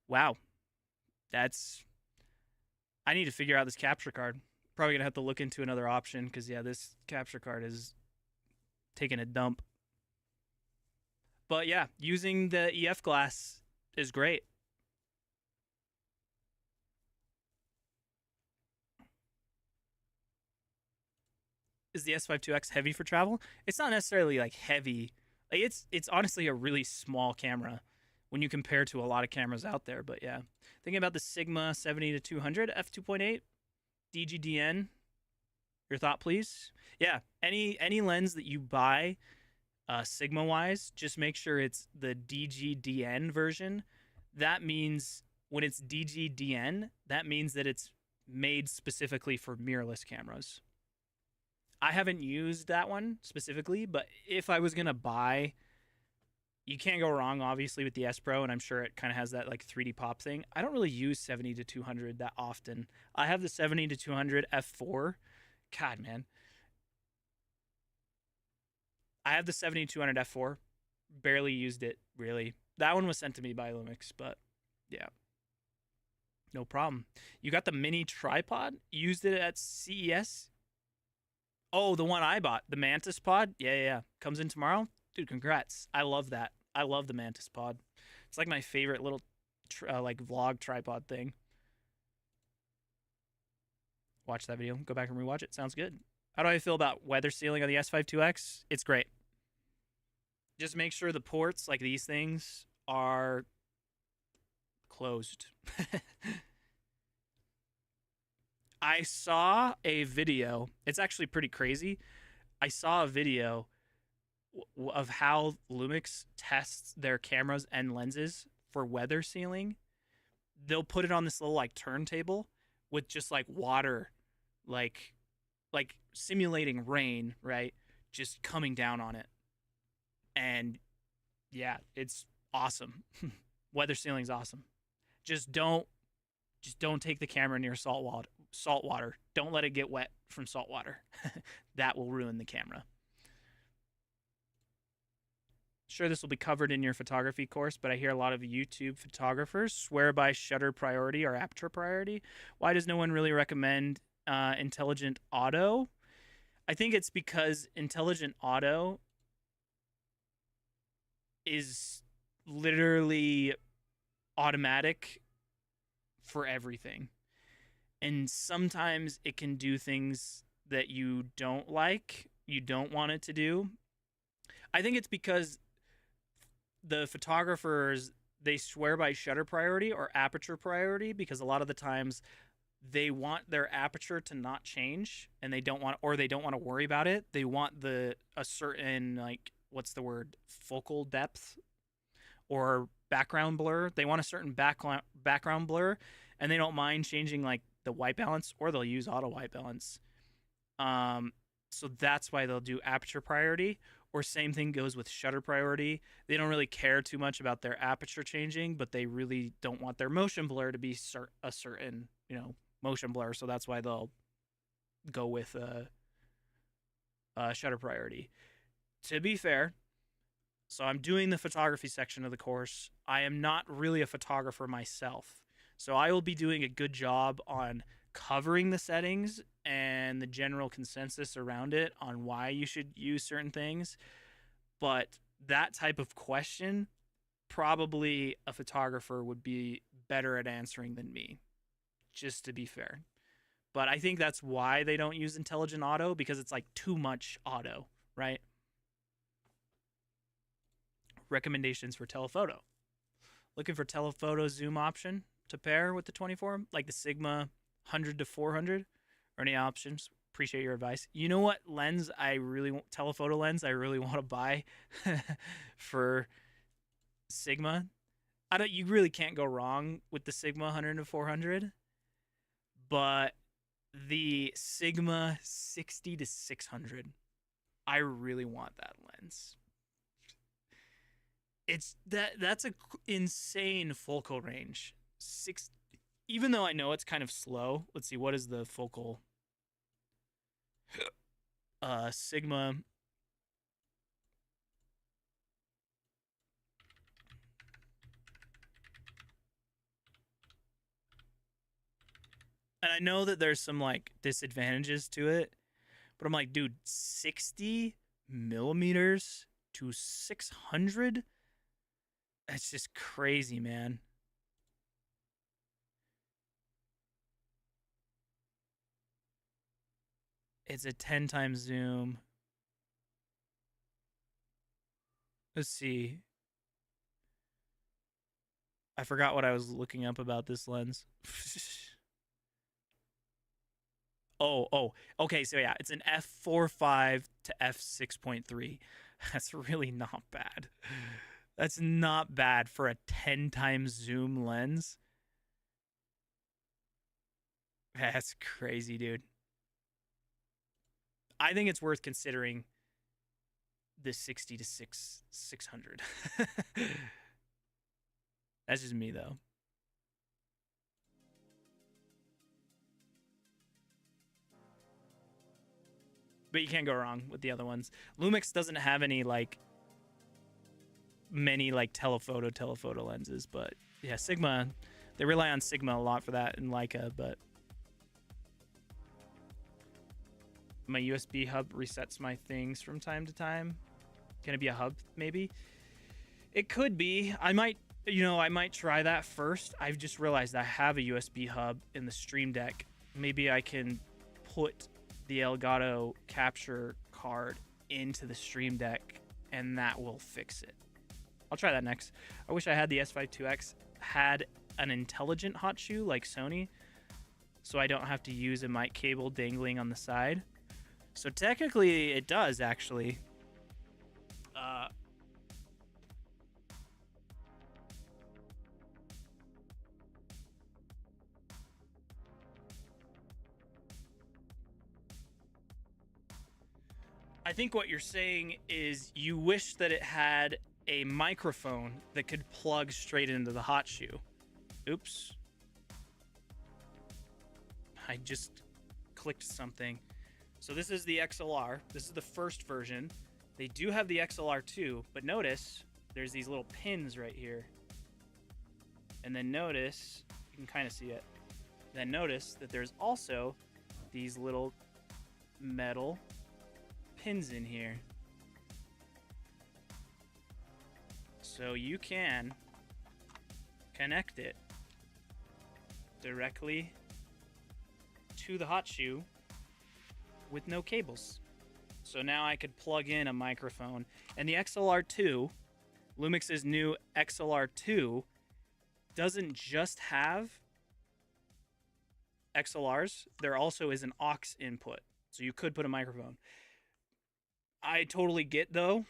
Wow, that's. I need to figure out this capture card. Probably gonna have to look into another option because yeah, this capture card is taking a dump. But yeah, using the EF glass is great. Is the S52X heavy for travel? It's not necessarily like heavy. Like it's honestly a really small camera when you compare to a lot of cameras out there. But yeah, thinking about the Sigma 70 to 200 f2.8 DGDN. Your thought, please. Yeah, any lens that you buy, Sigma wise, just make sure it's the DGDN version. That means when it's DGDN, that means that it's made specifically for mirrorless cameras. I haven't used that one specifically, but if I was gonna buy, you can't go wrong obviously with the S Pro, and I'm sure it kind of has that like 3D pop thing. I don't really use 70 to 200 that often. I have the 70 to 200 f4. God, man, I have the 70 to 200 f4. Barely used it really. That one was sent to me by Lumix, but yeah, no problem. You got the mini tripod? Used it at CES? Oh, the one I bought, the Mantis pod. Yeah, yeah, yeah. Comes in tomorrow, dude. Congrats! I love that. I love the Mantis pod. It's like my favorite little like vlog tripod thing. Watch that video. Go back and rewatch it. Sounds good. How do I feel about weather sealing on the S52X? It's great. Just make sure the ports, like these things, are closed. I saw a video. It's actually pretty crazy. I saw a video of how Lumix tests their cameras and lenses for weather sealing. They'll put it on this little like turntable with just like water, like simulating rain, right? Just coming down on it. And yeah, it's awesome. Weather sealing's awesome. Just don't take the camera near salt water. Don't let it get wet from salt water. That will ruin the camera. Sure, this will be covered in your photography course, but I hear a lot of YouTube photographers swear by shutter priority or aperture priority. Why does no one really recommend intelligent auto? I think it's because intelligent auto is literally automatic for everything. And sometimes it can do things that you don't like, you don't want it to do. I think it's because the photographers, they swear by shutter priority or aperture priority because a lot of the times they want their aperture to not change and they don't want to worry about it. They want a certain, like, what's the word, focal depth or background blur. They want a certain background blur, and they don't mind changing like the white balance, or they'll use auto white balance. So that's why they'll do aperture priority. Or same thing goes with shutter priority. They don't really care too much about their aperture changing, but they really don't want their motion blur to be a certain, motion blur. So that's why they'll go with shutter priority. To be fair, so I'm doing the photography section of the course. I am not really a photographer myself. So I will be doing a good job on covering the settings and the general consensus around it on why you should use certain things. But that type of question, probably a photographer would be better at answering than me, just to be fair. But I think that's why they don't use intelligent auto, because it's like too much auto, right? Recommendations for telephoto. Looking for telephoto zoom option to pair with the 24, like the Sigma 100 to 400, or any options? Appreciate your advice. You know what lens I really want, telephoto lens I really want to buy for Sigma? I don't. You really can't go wrong with the Sigma 100 to 400, but the Sigma 60 to 600, I really want that lens. It's that's a insane focal range. Even though I know it's kind of slow. Let's see, what is the focal Sigma? And I know that there's some like disadvantages to it, but I'm like, dude, 60 millimeters to 600? That's just crazy, man. It's a 10 times zoom. Let's see. I forgot what I was looking up about this lens. Oh. Okay, so yeah, it's an f4.5 to f6.3. That's really not bad. That's not bad for a 10 times zoom lens. That's crazy, dude. I think it's worth considering the 60 to 600. That's just me though. But you can't go wrong with the other ones. Lumix doesn't have any like many like telephoto lenses, but yeah, Sigma, they rely on Sigma a lot for that and Leica, but my USB hub resets my things from time to time. Can it be a hub maybe? It could be. I might try that first. I've just realized I have a USB hub in the Stream Deck. Maybe I can put the Elgato capture card into the Stream Deck and that will fix it. I'll try that next. I wish I had the S5 IIX had an intelligent hot shoe like Sony, so I don't have to use a mic cable dangling on the side. So technically it does actually. I think what you're saying is you wish that it had a microphone that could plug straight into the hot shoe. Oops. I just clicked something. So this is the XLR. This is the first version. They do have the XLR2, but notice there's these little pins right here. And then notice, you can kind of see it. Then notice that there's also these little metal pins in here. So you can connect it directly to the hot shoe with no cables. So now I could plug in a microphone. And the XLR2, Lumix's new XLR2, doesn't just have XLRs. There also is an aux input. So you could put a microphone. I totally get, though.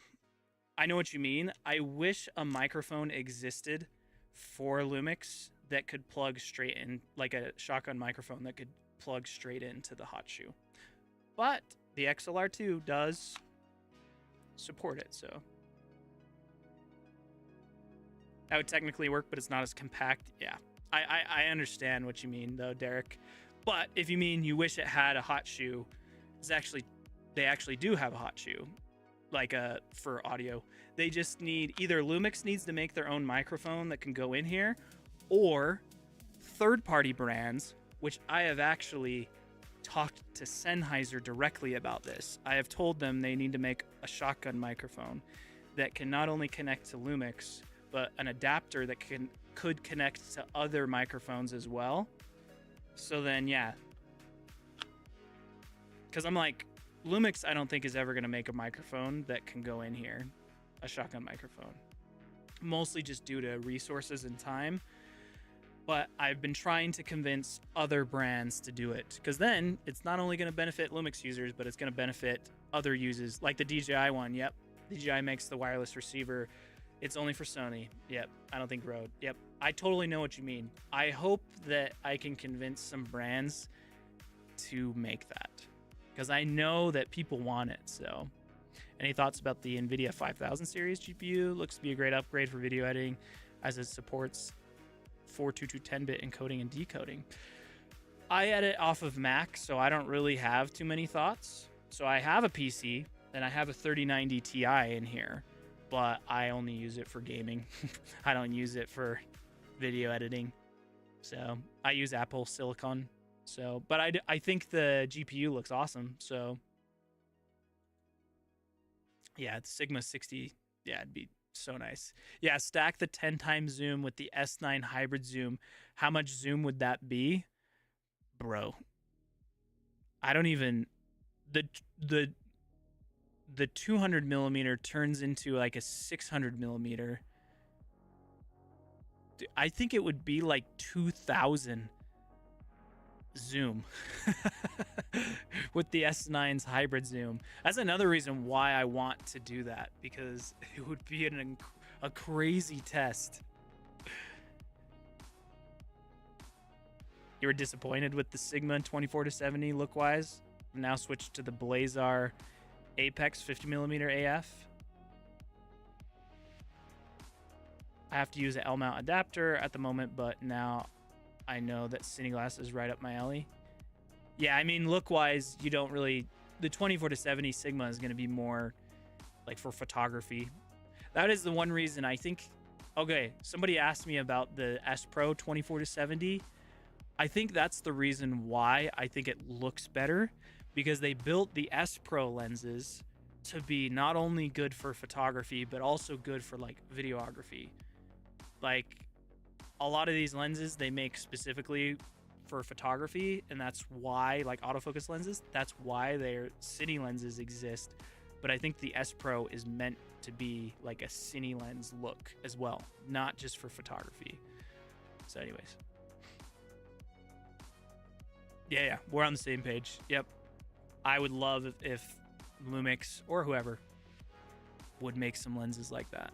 I know what you mean. I wish a microphone existed for Lumix that could plug straight in, like a shotgun microphone that could plug straight into the hot shoe. But the XLR2 does support it, so that would technically work, but it's not as compact. Yeah, I understand what you mean, though, Derek. But if you mean you wish it had a hot shoe, they actually do have a hot shoe, like for audio. They just need, either Lumix needs to make their own microphone that can go in here, or third-party brands, which I have actually talked to Sennheiser directly about this. I have told them they need to make a shotgun microphone that can not only connect to Lumix, but an adapter that could connect to other microphones as well. So then, yeah. Because I'm like, Lumix I don't think is ever going to make a microphone that can go in here. A shotgun microphone. mostly just due to resources and time. But I've been trying to convince other brands to do it, because then it's not only going to benefit Lumix users, but it's going to benefit other users, like the DJI one. Yep, DJI makes the wireless receiver. It's only for Sony. Yep, I don't think Rode. Yep, I totally know what you mean. I hope that I can convince some brands to make that, because I know that people want it. So, any thoughts about the NVIDIA 5000 series GPU? Looks to be a great upgrade for video editing, as it supports 422 10-bit encoding and decoding. I edit off of Mac, so I don't really have too many thoughts. So I have a PC, and I have a 3090 Ti in here, but I only use it for gaming. I don't use it for video editing. So I use Apple Silicon. So, but I think the GPU looks awesome. So yeah, it's Sigma 60. Yeah, it'd be so nice. Yeah, stack the 10 times zoom with the S9 hybrid zoom. How much zoom would that be? Bro, I don't even, the 200 millimeter turns into like a 600 millimeter. I think it would be like 2000 zoom with the S9's hybrid zoom. That's another reason why I want to do that, because it would be a crazy test. You were disappointed with the Sigma 24-70 look wise. Now switch to the Blazar Apex 50mm AF. I have to use an L mount adapter at the moment, but now I know that Cineglass is right up my alley. Yeah, I mean, look-wise, you don't really... The 24-70 Sigma is going to be more, like, for photography. That is the one reason I think... Okay, somebody asked me about the S Pro 24-70. I think that's the reason why I think it looks better, because they built the S Pro lenses to be not only good for photography, but also good for, like, videography. Like... A lot of these lenses they make specifically for photography, and that's why, like autofocus lenses, that's why their cine lenses exist. But I think the S Pro is meant to be like a cine lens look as well, not just for photography. So anyways. Yeah, we're on the same page. Yep. I would love if Lumix or whoever would make some lenses like that.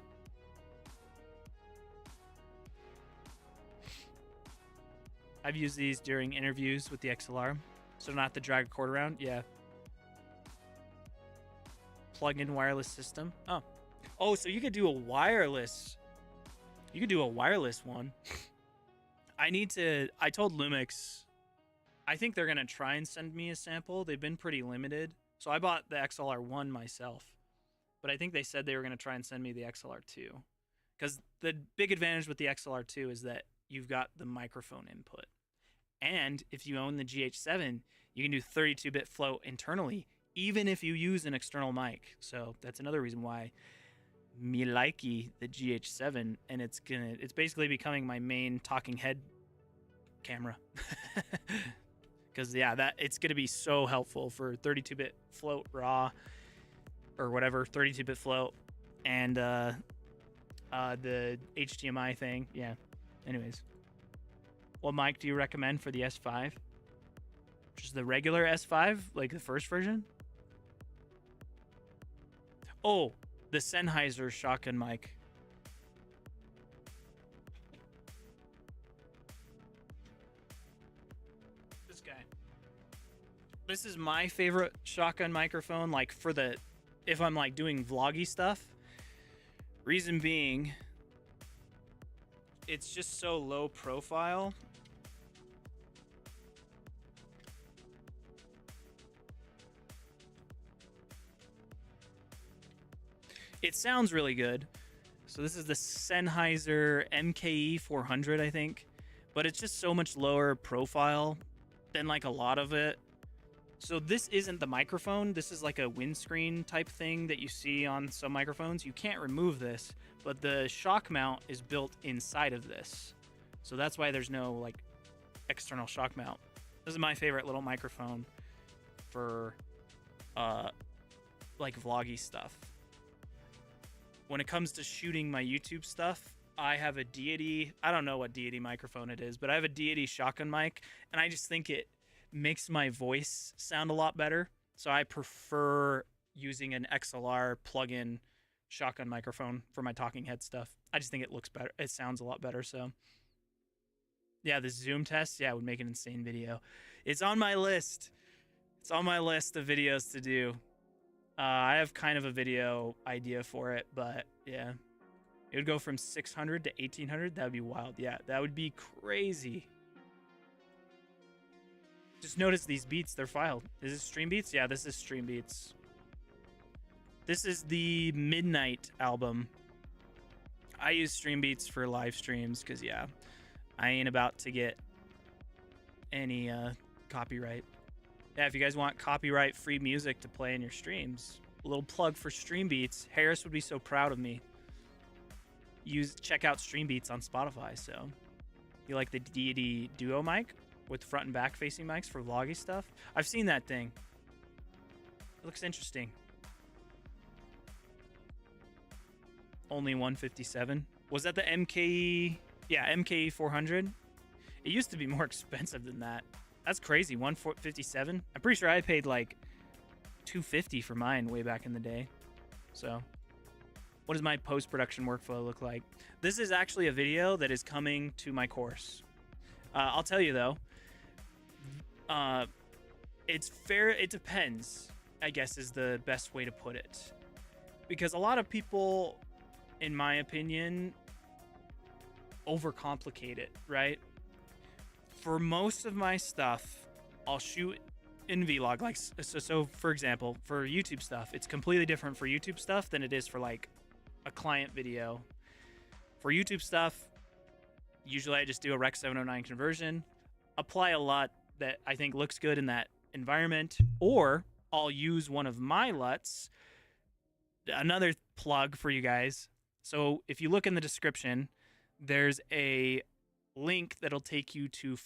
I've used these during interviews with the XLR, so not to drag a cord around. Yeah. Plug-in wireless system. Oh, so you could do a wireless. You could do a wireless one. I told Lumix, I think they're gonna try and send me a sample. They've been pretty limited, so I bought the XLR1 myself, but I think they said they were gonna try and send me the XLR2, because the big advantage with the XLR2 is that you've got the microphone input. And if you own the GH7, you can do 32-bit float internally, even if you use an external mic. So that's another reason why me likey the GH7, and it's basically becoming my main talking head camera. Because yeah, it's gonna be so helpful for 32-bit float raw or whatever, 32-bit float, and the HDMI thing. Yeah. Anyways, what mic do you recommend for the S5? Just the regular S5, like the first version? Oh, the Sennheiser shotgun mic. This guy. This is my favorite shotgun microphone, like for if I'm like doing vloggy stuff. Reason being, it's just so low profile. It sounds really good. So this is the Sennheiser MKE 400, I think, but it's just so much lower profile than like a lot of it. So this isn't the microphone. This is like a windscreen type thing that you see on some microphones. You can't remove this, but the shock mount is built inside of this. So that's why there's no like external shock mount. This is my favorite little microphone for like vloggy stuff. when it comes to shooting my YouTube stuff, I have a Deity. I don't know what Deity microphone it is, but I have a Deity shotgun mic, and I just think it makes my voice sound a lot better. So I prefer using an XLR plug-in shotgun microphone for my talking head stuff. I just think it looks better. It sounds a lot better. So yeah, the zoom test, yeah, would make an insane video. It's on my list. It's on my list of videos to do. I have kind of a video idea for it, but yeah. It would go from 600 to 1800. That would be wild. Yeah, that would be crazy. Just notice these beats, they're filed. Is this Stream Beats? Yeah, this is Stream Beats. This is the Midnight album. I use Stream Beats for live streams because, yeah, I ain't about to get any copyright. Yeah, if you guys want copyright-free music to play in your streams, a little plug for Stream Beats. Harris would be so proud of me. Check out Stream Beats on Spotify. So, you like the Deity Duo mic with front and back facing mics for vloggy stuff? I've seen that thing. It looks interesting. Only 157. Was that the MKE? Yeah, MKE 400. It used to be more expensive than that. That's crazy. 157. I'm pretty sure I paid like $250 for mine way back in the day. So, what does my post-production workflow look like? This is actually a video that is coming to my course. I'll tell you though, it's fair. It depends, I guess, is the best way to put it. Because a lot of people, in my opinion, overcomplicate it, right? For most of my stuff, I'll shoot in vlog. Like, so for example, for YouTube stuff, it's completely different for YouTube stuff than it is for like a client video. For YouTube stuff, usually I just do a Rec 709 conversion, apply a LUT that I think looks good in that environment, or I'll use one of my LUTs. Another plug for you guys. So if you look in the description, there's a link that'll take you to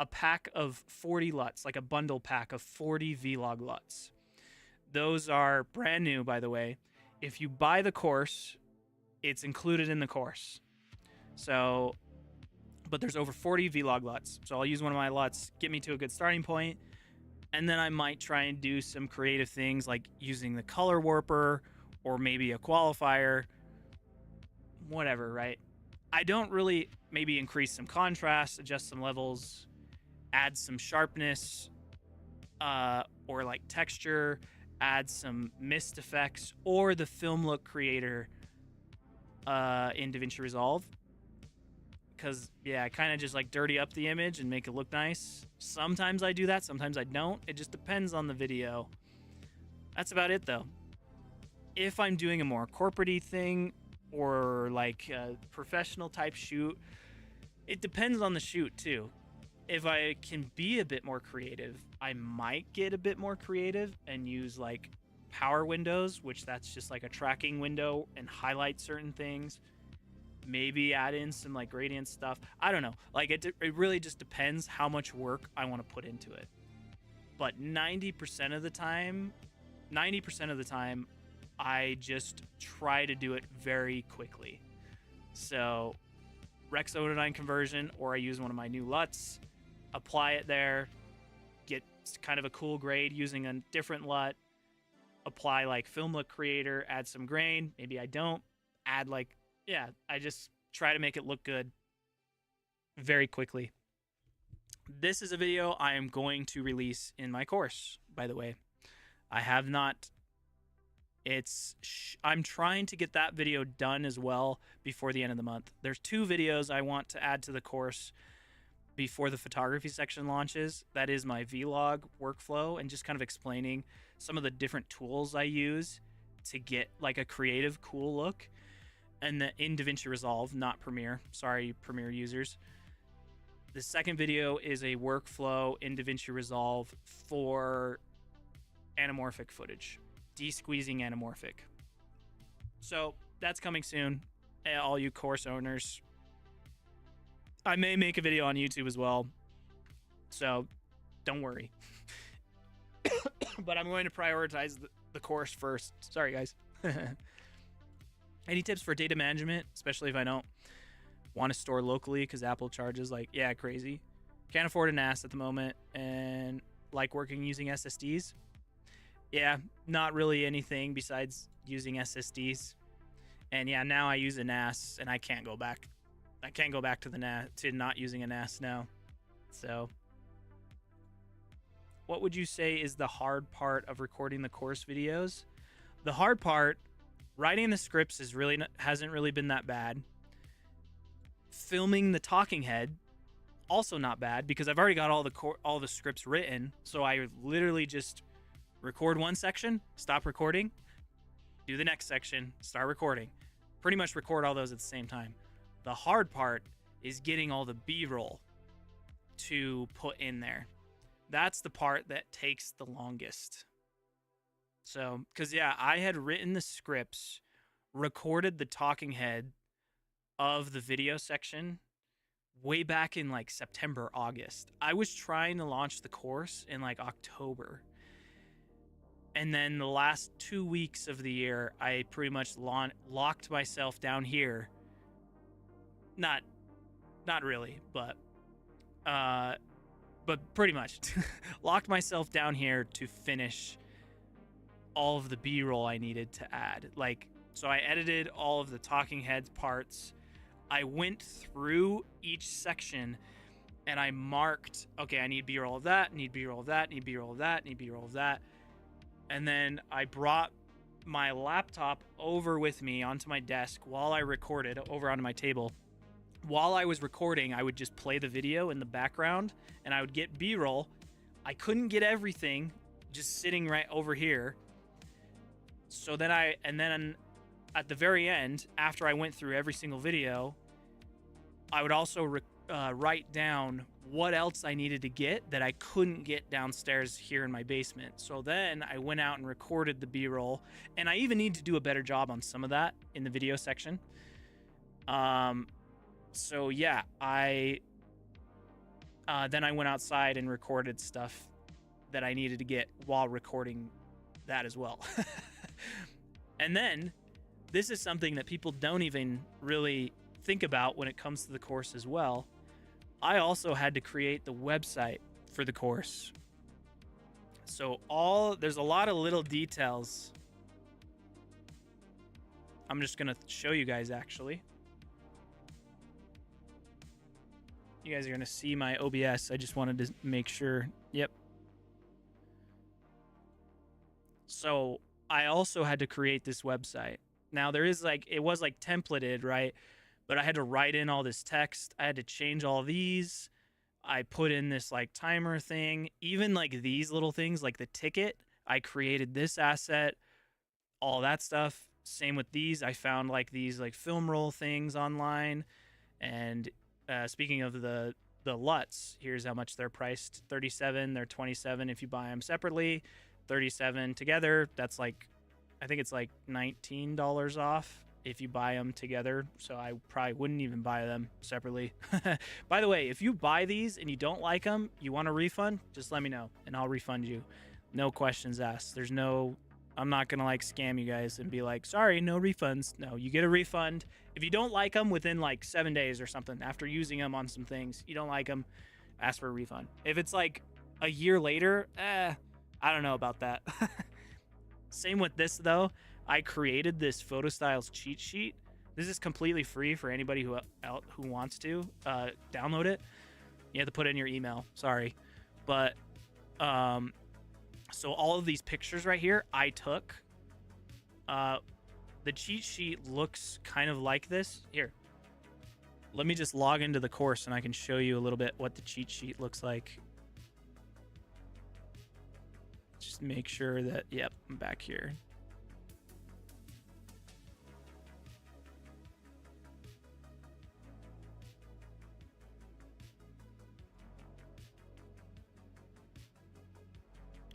a pack of 40 LUTs, like a bundle pack of 40 vlog LUTs. Those are brand new, by the way. If you buy the course, it's included in the course. So, but there's over 40 vlog LUTs. So I'll use one of my LUTs, get me to a good starting point, and then I might try and do some creative things like using the color warper or maybe a qualifier, whatever, right? I don't really maybe increase some contrast, adjust some levels, add some sharpness, or like texture, add some mist effects, or the film look creator in DaVinci Resolve. Because, yeah, I kind of just like dirty up the image and make it look nice. Sometimes I do that, sometimes I don't. It just depends on the video. That's about it, though. If I'm doing a more corporate-y thing or like a professional type shoot, it depends on the shoot, too. If I can be a bit more creative, I might get a bit more creative and use like power windows, which that's just like a tracking window, and highlight certain things. Maybe add in some like gradient stuff. I don't know. Like it really just depends how much work I want to put into it. But 90% of the time, I just try to do it very quickly. So Rec 709 conversion, or I use one of my new LUTs, apply it there, get kind of a cool grade using a different LUT, apply like film look creator, add some grain. Maybe I don't add like, yeah, I just try to make it look good very quickly. This is a video I am going to release in my course, by the way. I have not. I'm trying to get that video done as well before the end of the month. There's 2 videos I want to add to the course before the photography section launches. That is my vlog workflow and just kind of explaining some of the different tools I use to get like a creative, cool look. And in DaVinci Resolve, not Premiere. Sorry, Premiere users. The second video is a workflow in DaVinci Resolve for anamorphic footage, de-squeezing anamorphic. So that's coming soon, all you course owners. I may make a video on YouTube as well, so don't worry. But I'm going to prioritize the course first. Sorry, guys. Any tips for data management, especially if I don't want to store locally because Apple charges like, yeah, crazy. Can't afford a NAS at the moment and like working using SSDs. Yeah, not really anything besides using SSDs. And yeah, now I use a NAS and I can't go back. I can't go back to the NAS to not using a NAS now. So, what would you say is the hard part of recording the course videos? The hard part, writing the scripts hasn't really been that bad. Filming the talking head, also not bad because I've already got all the scripts written. So I literally just record one section, stop recording, do the next section, start recording. Pretty much record all those at the same time. The hard part is getting all the B-roll to put in there. That's the part that takes the longest. So, because yeah, I had written the scripts, recorded the talking head of the video section way back in like September, August. I was trying to launch the course in like October. And then the last 2 weeks of the year, I pretty much locked myself down here. Not really, but pretty much locked myself down here to finish all of the B-roll I needed to add. Like, so I edited all of the talking heads parts. I went through each section and I marked, okay, I need B-roll of that, need B-roll of that, need B-roll of that, need B-roll of that. And then I brought my laptop over with me onto my desk while I recorded, over onto my table. While I was recording, I would just play the video in the background and I would get B-roll. I couldn't get everything just sitting right over here. So then at the very end, after I went through every single video, I would also write down what else I needed to get that I couldn't get downstairs here in my basement. So then I went out and recorded the B-roll, and I even need to do a better job on some of that in the video section. So yeah, then I went outside and recorded stuff that I needed to get while recording that as well. And then this is something that people don't even really think about when it comes to the course as well. I also had to create the website for the course. So there's a lot of little details. I'm just going to show you guys actually. You guys are going to see my OBS. I just wanted to make sure. Yep. So I also had to create this website. Now there is it was templated, right? But I had to write in all this text. I had to change all these. I put in this timer thing. Even these little things, like the ticket, I created this asset, all that stuff. Same with these. I found these film roll things online. And speaking of the LUTs, here's how much they're priced. 37, they're 27 if you buy them separately. 37 together, that's I think it's $19 off if you buy them together. So I probably wouldn't even buy them separately. By the way, if you buy these and you don't like them, you want a refund, just let me know and I'll refund you. No questions asked. I'm not gonna scam you guys and be sorry, no refunds. No, you get a refund. If you don't like them within 7 days or something after using them on some things, you don't like them, ask for a refund. If it's a year later, I don't know about that. Same with this though. I created this photo styles cheat sheet. This is completely free for anybody who wants to download it. You have to put in your email. Sorry, but so all of these pictures right here I took. The cheat sheet looks kind of like this. Here, let me just log into the course and I can show you a little bit what the cheat sheet looks like. Just make sure that, yep, I'm back here.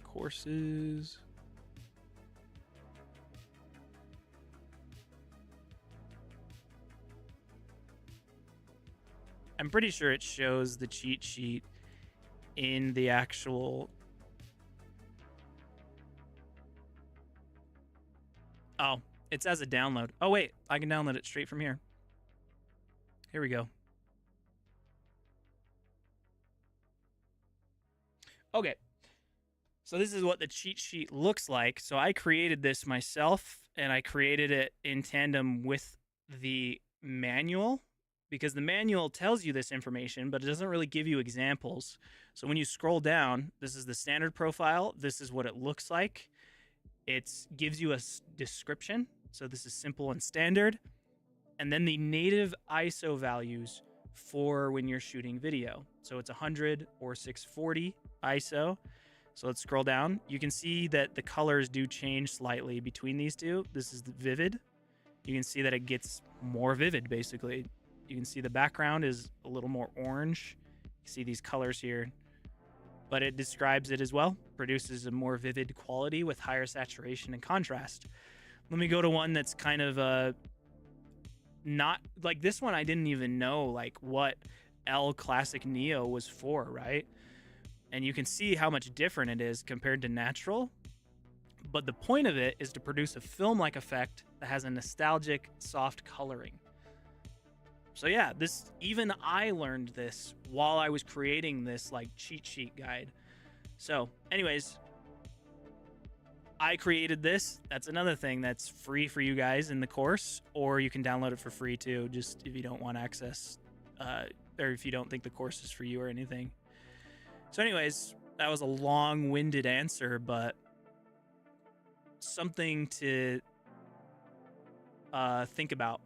Courses. I'm pretty sure it shows the cheat sheet in the actual... Oh, It's as a download. Oh, wait. I can download it straight from here. Here we go. Okay. So this is what the cheat sheet looks like. So I created this myself, and I created it in tandem with the manual, because the manual tells you this information, but it doesn't really give you examples. So when you scroll down, this is the standard profile. This is what it looks like. It gives you a description. So this is simple and standard. And then the native ISO values for when you're shooting video. So it's 100 or 640 ISO. So let's scroll down. You can see that the colors do change slightly between these two. This is the vivid. You can see that it gets more vivid, basically. You can see the background is a little more orange. You see these colors here. But it describes it as well. Produces a more vivid quality with higher saturation and contrast. Let me go to one that's kind of not like this one. I didn't even know like what L Classic Neo was for, right? And you can see how much different it is compared to natural. But the point of it is to produce a film-like effect that has a nostalgic, soft coloring. So yeah, this, even I learned this while I was creating this like cheat sheet guide. So anyways, I created this. That's another thing that's free for you guys in the course, or you can download it for free too, just if you don't want access, or if you don't think the course is for you or anything. So anyways, that was a long-winded answer, but something to think about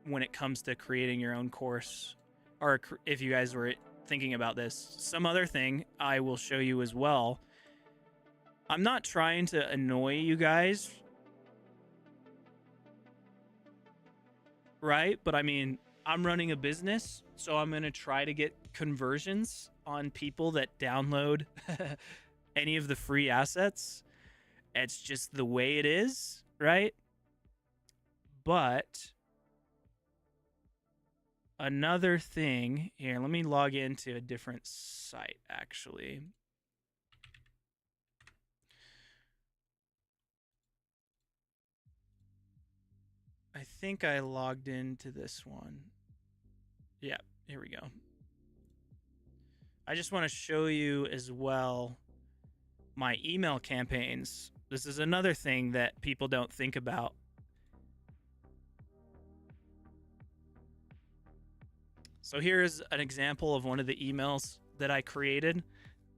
when it comes to creating your own course, or if you guys were thinking about this. Some other thing I will show you as well. I'm not trying to annoy you guys, right? But I mean, I'm running a business, so I'm going to try to get conversions on people that download any of the free assets. It's just the way it is, right? But another thing here, let me log into a different site actually. I think I logged into this one. Yeah, here we go. I just want to show you as well my email campaigns. This is another thing that people don't think about. So here's an example of one of the emails that I created.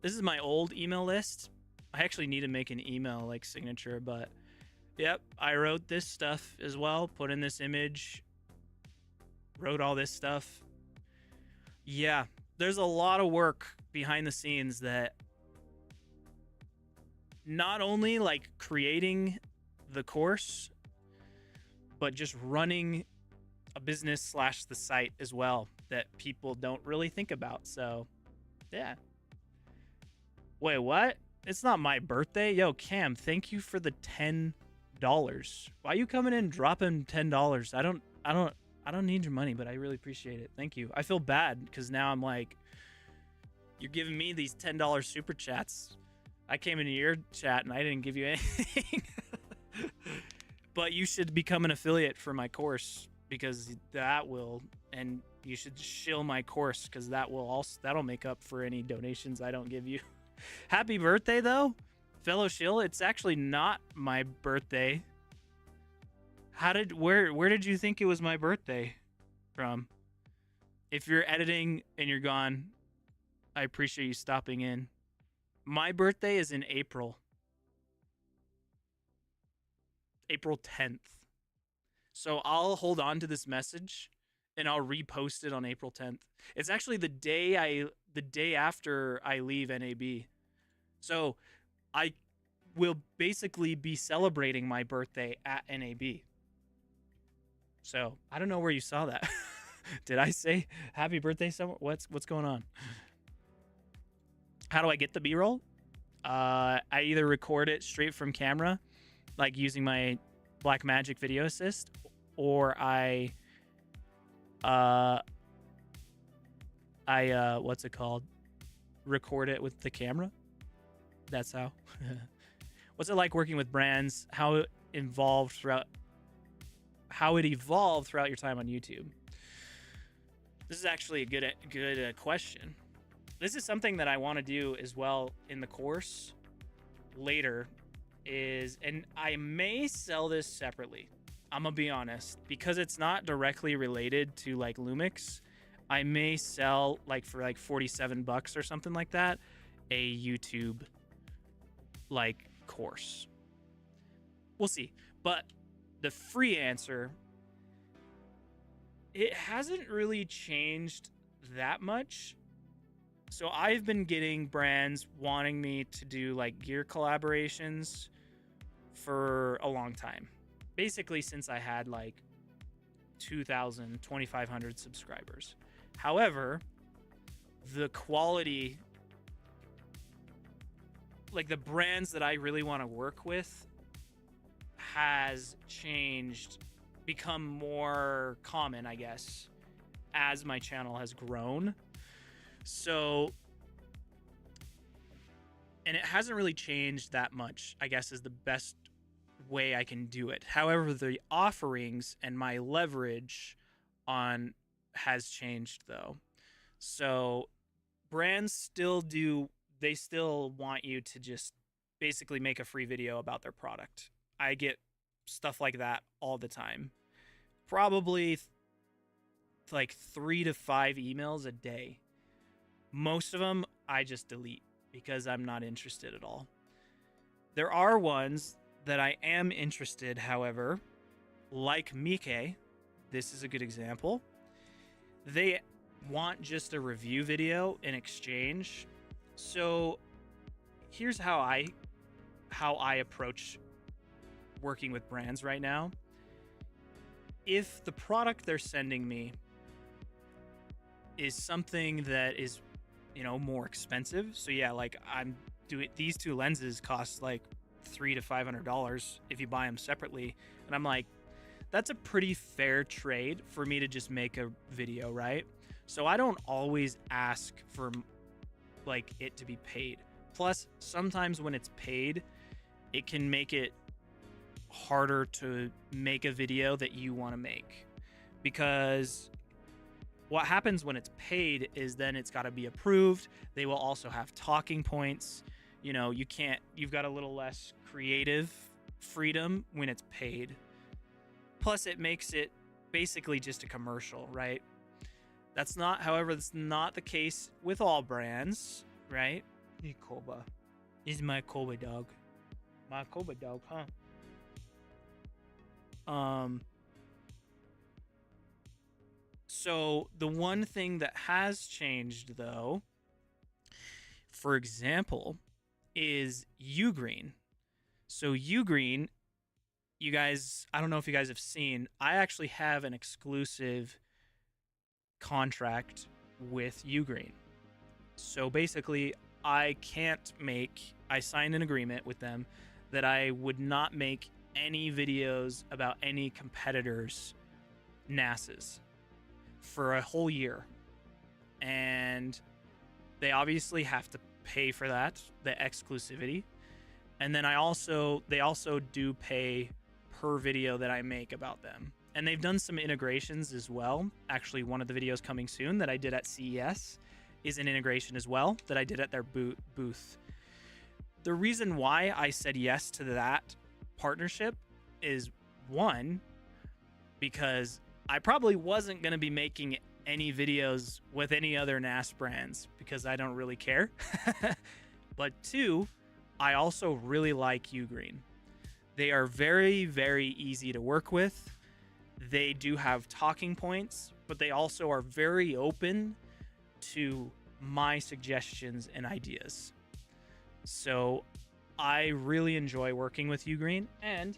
This is my old email list. I actually need to make an email like signature, but yep, I wrote this stuff as well, put in this image, wrote all this stuff. Yeah, there's a lot of work behind the scenes that not only like creating the course, but just running a business / the site as well that people don't really think about. So yeah. Wait, what? It's not my birthday. Yo, Cam, thank you for the $10. Why you coming in dropping $10? I don't need your money, but I really appreciate it. Thank you. I feel bad because now I'm like, you're giving me these $10 super chats. I came into your chat and I didn't give you anything. But you should become an affiliate for my course, because that will, and you should shill my course because that'll make up for any donations I don't give you. Happy birthday though, fellow shill. It's actually not my birthday. Where did you think it was my birthday from? If you're editing and you're gone, I appreciate you stopping in. My birthday is in April 10th. So I'll hold on to this message and I'll repost it on April 10th. It's actually the day after I leave NAB. So I will basically be celebrating my birthday at NAB. So I don't know where you saw that. Did I say happy birthday somewhere? What's going on? How do I get the B-roll? I either record it straight from camera, like using my Blackmagic Video Assist, or I what's it called? Record it with the camera. That's how. What's it like working with brands? How involved throughout how it evolved throughout your time on YouTube. This is actually a good question. This is something that I want to do as well in the course later, and I may sell this separately. I'm gonna be honest, because it's not directly related to like Lumix. I may sell like for like $47 or something like that, a YouTube like course. We'll see. But the free answer, it hasn't really changed that much. So I've been getting brands wanting me to do like gear collaborations for a long time. Basically since I had like 2,000, 2,500 subscribers. However, the quality, like the brands that I really want to work with, has changed, become more common, I guess, as my channel has grown. So, and it hasn't really changed that much, I guess, is the best way I can do it. However, the offerings and my leverage on has changed though. So brands still want you to just basically make a free video about their product. I get stuff like that all the time. Probably like 3 to 5 emails a day. Most of them I just delete because I'm not interested at all. There are ones that I am interested, however, like Mike. This is a good example. They want just a review video in exchange. So here's how I approach working with brands right now. If the product they're sending me is something that is, more expensive. So yeah, like these two lenses cost like $300 to $500 if you buy them separately. And I'm like, that's a pretty fair trade for me to just make a video, right? So I don't always ask for like it to be paid. Plus, sometimes when it's paid, it can make it harder to make a video that you want to make, because what happens when it's paid is then it's got to be approved. They will also have talking points. You've got a little less creative freedom when it's paid. Plus, it makes it basically just a commercial, right? However, that's not the case with all brands, right? Hey, Koba. This is my Koba dog. My Koba dog, huh? So the one thing that has changed, though, for example, is Ugreen. So Ugreen, you guys, I don't know if you guys have seen, I actually have an exclusive contract with Ugreen. So basically, I signed an agreement with them that I would not make any videos about any competitors' NASAs for a whole year. And they obviously have to pay for that, the exclusivity. And then they also do pay per video that I make about them. And they've done some integrations as well. Actually, one of the videos coming soon that I did at CES is an integration as well that I did at their booth. The reason why I said yes to that partnership is, one, because I probably wasn't going to be making any videos with any other NAS brands because I don't really care. But two, I also really like Ugreen. They are very, very easy to work with. They do have talking points, but they also are very open to my suggestions and ideas. So I really enjoy working with Ugreen, and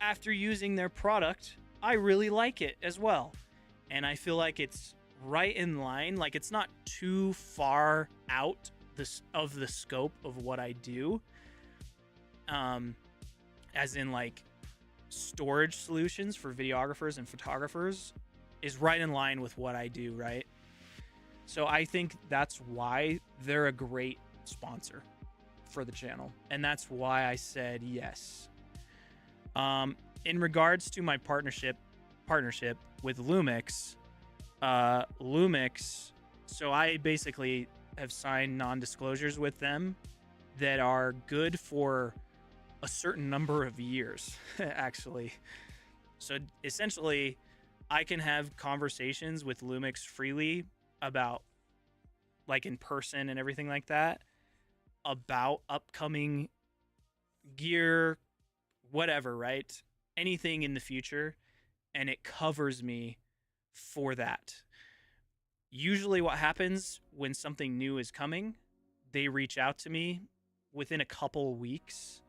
after using their product, I really like it as well. And I feel like it's right in line, like it's not too far out of the scope of what I do. As in like storage solutions for videographers and photographers is right in line with what I do, right? So I think that's why they're a great sponsor for the channel. And that's why I said yes. In regards to my partnership partnership with Lumix. Lumix, so I basically have signed non-disclosures with them that are good for a certain number of years, actually. So essentially, I can have conversations with Lumix freely about, like, in person and everything like that, about upcoming gear, whatever, right? Anything in the future, and it covers me for that. Usually, what happens when something new is coming, they reach out to me within a couple weeks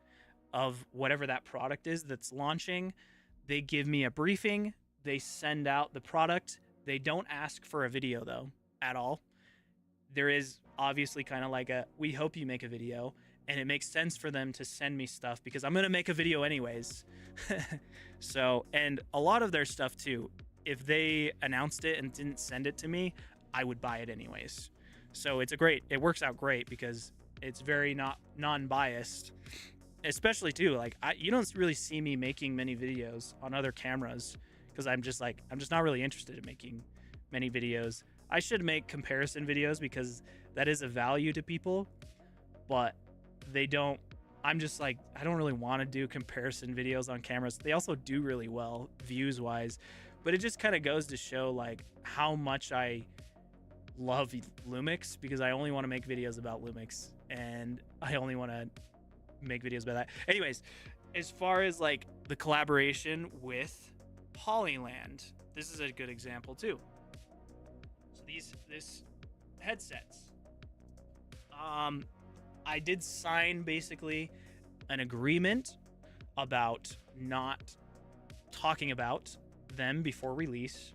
of whatever that product is that's launching. They give me a briefing, they send out the product. They don't ask for a video, though, at all. There is obviously kind of like a, we hope you make a video, and it makes sense for them to send me stuff because I'm going to make a video anyways. So, and a lot of their stuff too, if they announced it and didn't send it to me, I would buy it anyways. So it works out great because it's very non-biased, especially too, like you don't really see me making many videos on other cameras because I'm just not really interested in making many videos. I should make comparison videos because that is a value to people, but they don't. I'm just like, I don't really want to do comparison videos on cameras. They also do really well views wise, but it just kind of goes to show like how much I love Lumix because I only want to make videos about Lumix and I only want to make videos about that. Anyways, as far as like the collaboration with Polyland, this is a good example too. So this headsets, I did sign basically an agreement about not talking about them before release,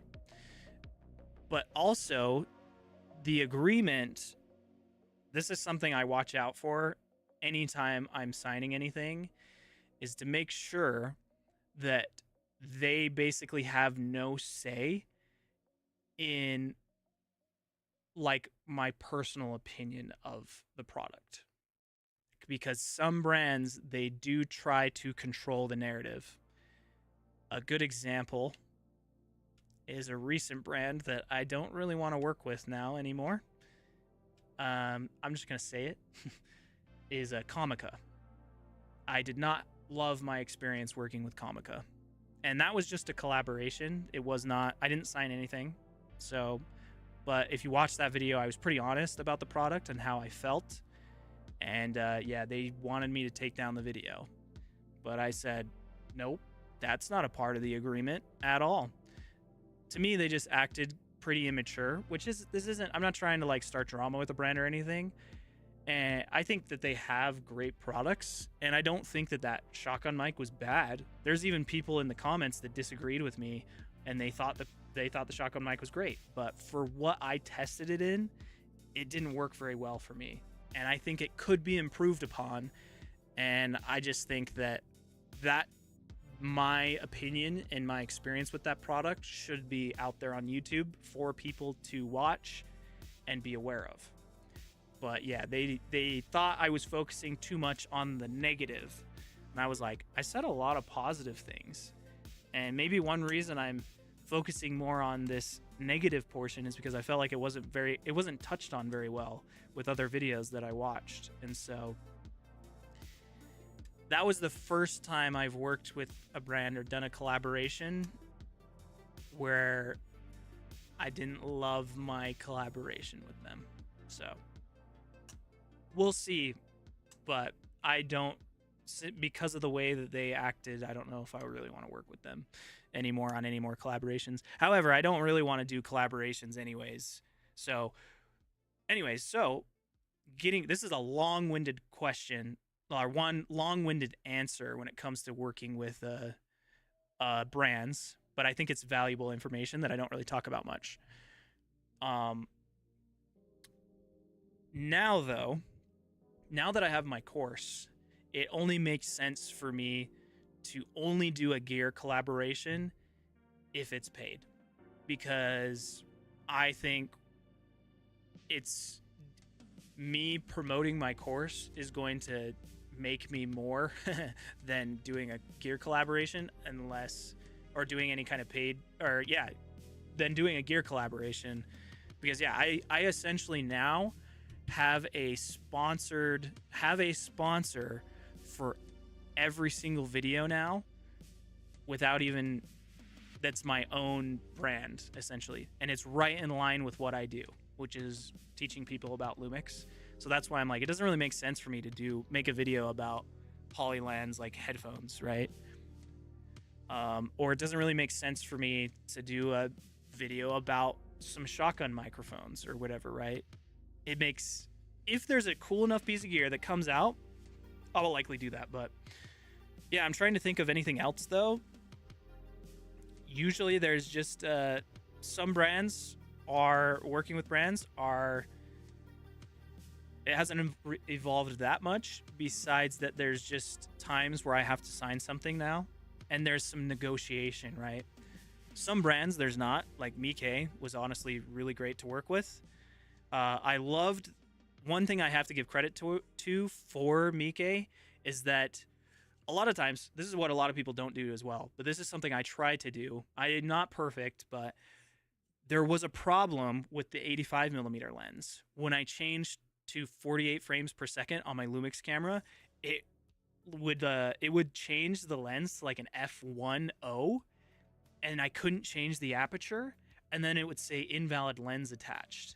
but also the agreement, this is something I watch out for anytime I'm signing anything, is to make sure that they basically have no say in like my personal opinion of the product. Because some brands, they do try to control the narrative. A good example is a recent brand that I don't really want to work with now anymore. I'm just going to say it, is a Comica. I did not love my experience working with Comica. And that was just a collaboration. It was not, I didn't sign anything. So, but if you watch that video, I was pretty honest about the product and how I felt. And yeah, they wanted me to take down the video. But I said, nope, that's not a part of the agreement at all. To me, they just acted pretty immature, which is, this isn't, I'm not trying to like start drama with a brand or anything. And I think that they have great products. And I don't think that that shotgun mic was bad. There's even people in the comments that disagreed with me and they thought the shotgun mic was great. But for what I tested it in, it didn't work very well for me. And I think it could be improved upon. And I just think that my opinion and my experience with that product should be out there on YouTube for people to watch and be aware of. But yeah, they thought I was focusing too much on the negative. And I was like, I said a lot of positive things. And maybe one reason I'm focusing more on this negative portion is because I felt like it wasn't touched on very well with other videos that I watched. And so that was the first time I've worked with a brand or done a collaboration where I didn't love my collaboration with them. So we'll see, but I don't, because of the way that they acted, I don't know if I really want to work with them anymore on any more collaborations. However, I don't really want to do collaborations anyways. So anyways, this is a long-winded question, or one long-winded answer when it comes to working with brands, but I think it's valuable information that I don't really talk about much. Now that I have my course, it only makes sense for me to only do a gear collaboration if it's paid, because I think it's me promoting my course is going to make me more than doing a gear collaboration, unless or doing any kind of paid, or yeah, then doing a gear collaboration, because yeah, I essentially now have a sponsor for every single video now, without even, that's my own brand essentially, and it's right in line with what I do, which is teaching people about Lumix. So that's why I'm like, it doesn't really make sense for me to make a video about Polyland's like headphones, right? Or it doesn't really make sense for me to do a video about some shotgun microphones or whatever, right? It makes, if there's a cool enough piece of gear that comes out, I will likely do that. But yeah, I'm trying to think of anything else though. Usually there's just some brands are working with brands are, it hasn't evolved that much, besides that there's just times where I have to sign something now and there's some negotiation, right? Some brands there's not, like Mike was honestly really great to work with. I loved, one thing I have to give credit to for Mike is that a lot of times, this is what a lot of people don't do as well, but this is something I try to do. I am not perfect, but there was a problem with the 85mm lens. When I changed to 48 frames per second on my Lumix camera, it would change the lens to like an f1.0, and I couldn't change the aperture, and then it would say invalid lens attached.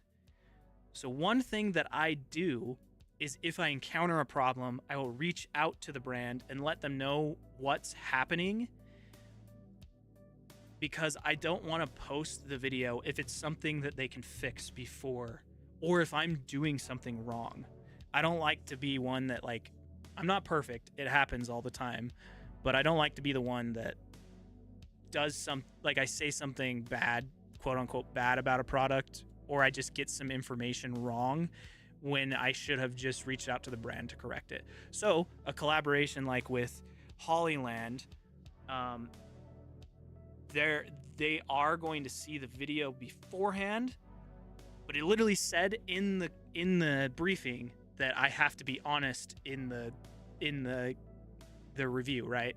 So one thing that I do is, if I encounter a problem, I will reach out to the brand and let them know what's happening, because I don't want to post the video if it's something that they can fix before, or if I'm doing something wrong. I don't like to be one that, like, I'm not perfect. It happens all the time, but I don't like to be the one that does like I say something bad, quote unquote bad about a product, or I just get some information wrong when I should have just reached out to the brand to correct it. So a collaboration like with Hollyland, they are going to see the video beforehand, but it literally said in the briefing that I have to be honest in the review, right?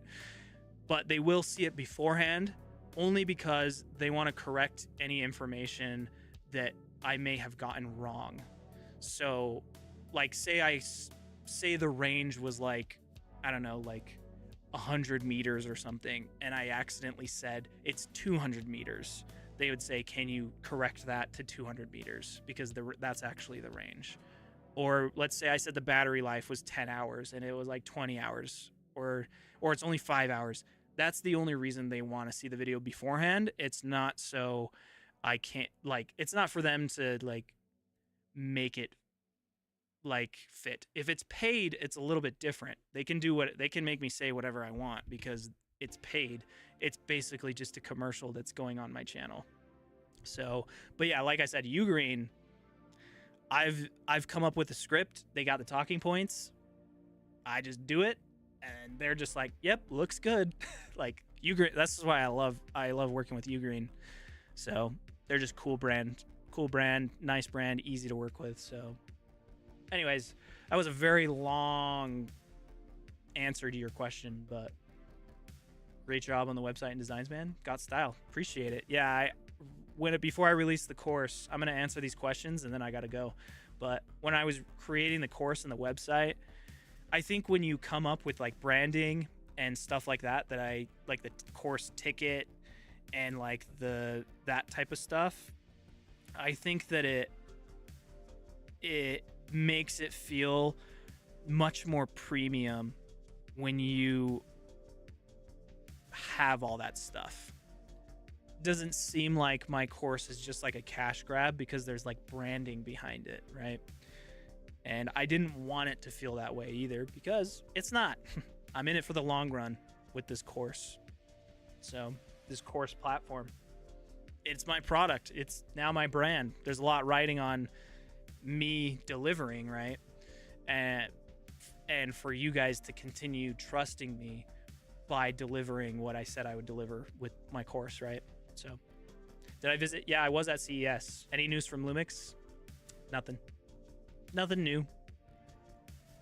But they will see it beforehand, only because they want to correct any information that I may have gotten wrong. So, like, say the range was like, I don't know, like 100 meters or something, and I accidentally said it's 200 meters. They would say, can you correct that to 200 meters? Because that's actually the range. Or let's say I said the battery life was 10 hours and it was like 20 hours, or it's only 5 hours. That's the only reason they want to see the video beforehand. It's not so I can't, like, it's not for them to like make it like fit. If it's paid, it's a little bit different. They can make me say whatever I want because it's paid. It's basically just a commercial that's going on my channel. So, but yeah, like I said, Ugreen, I've come up with a script. They got the talking points. I just do it, and they're just like, "Yep, looks good." Like Ugreen, that's why I love working with Ugreen. So they're just cool brand, nice brand, easy to work with. So, anyways, that was a very long answer to your question, but great job on the website and designs, man. Got style, appreciate it. Yeah, before I release the course, I'm gonna answer these questions and then I gotta go. But when I was creating the course and the website, I think when you come up with like branding and stuff like that I like, the course ticket and like that type of stuff, I think that it makes it feel much more premium when you have all that stuff. Doesn't seem like my course is just like a cash grab because there's like branding behind it, right? And I didn't want it to feel that way either, because it's not. I'm in it for the long run with this course. So this course platform, it's my product. It's now my brand. There's a lot riding on me delivering, right? And for you guys to continue trusting me by delivering what I said I would deliver with my course, right? So, did I visit? Yeah, I was at CES. Any news from Lumix? Nothing new.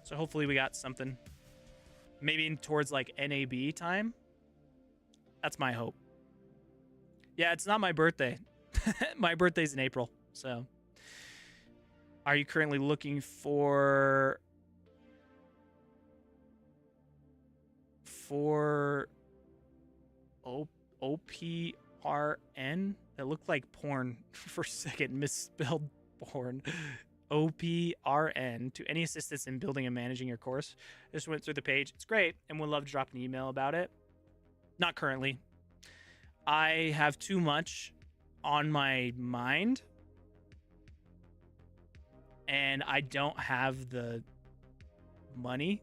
So hopefully we got something. Maybe towards like NAB time. That's my hope. Yeah, it's not my birthday. My birthday's in April. So, are you currently looking for OPRN? That looked like porn for a second. Misspelled porn. OPRN to any assistance in building and managing your course. Just went through the page. It's great, and would love to drop an email about it. Not currently. I have too much on my mind, and I don't have the money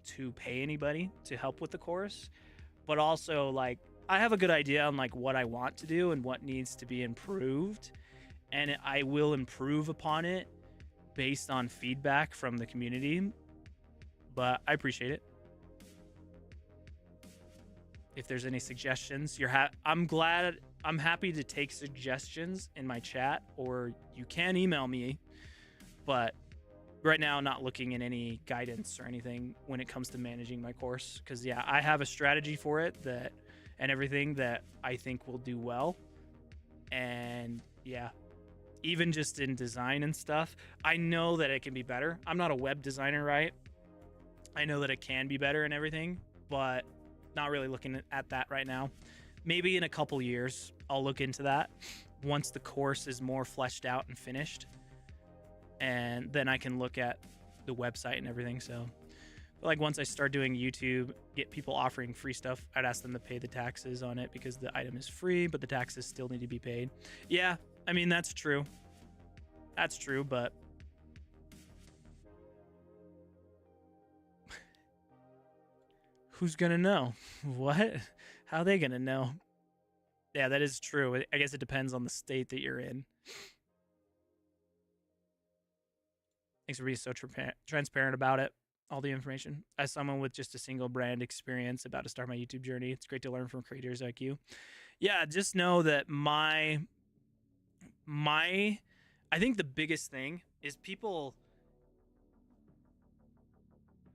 to pay anybody to help with the course. But also, like, I have a good idea on like what I want to do and what needs to be improved, and I will improve upon it based on feedback from the community. But I appreciate it. If there's any suggestions, I'm happy to take suggestions in my chat, or you can email me. But right now, not looking in any guidance or anything when it comes to managing my course, because yeah, I have a strategy for it and everything that I think will do well. And yeah, even just in design and stuff, I know that it can be better. I'm not a web designer, right? I know that it can be better and everything, but not really looking at that right now. Maybe in a couple years, I'll look into that once the course is more fleshed out and finished. And then I can look at the website and everything. So, like, once I start doing YouTube, get people offering free stuff, I'd ask them to pay the taxes on it because the item is free, but the taxes still need to be paid. Yeah, I mean, that's true. That's true, but who's gonna know? What? How are they gonna know? Yeah, that is true. I guess it depends on the state that you're in. Thanks for being so transparent about it. All the information. As someone with just a single brand experience about to start my YouTube journey, it's great to learn from creators like you. Yeah, just know that I think the biggest thing is people.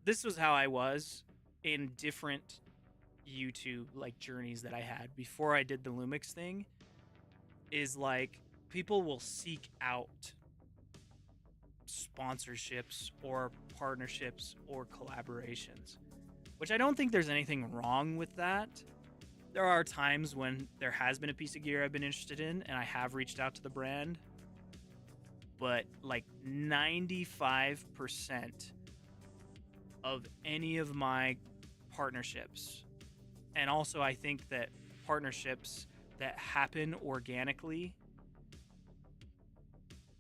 This was how I was in different YouTube like journeys that I had before I did the Lumix thing. Is like people will seek out sponsorships or partnerships or collaborations, which I don't think there's anything wrong with that. There are times when there has been a piece of gear I've been interested in and I have reached out to the brand, but like 95% of any of my partnerships, and also I think that partnerships that happen organically,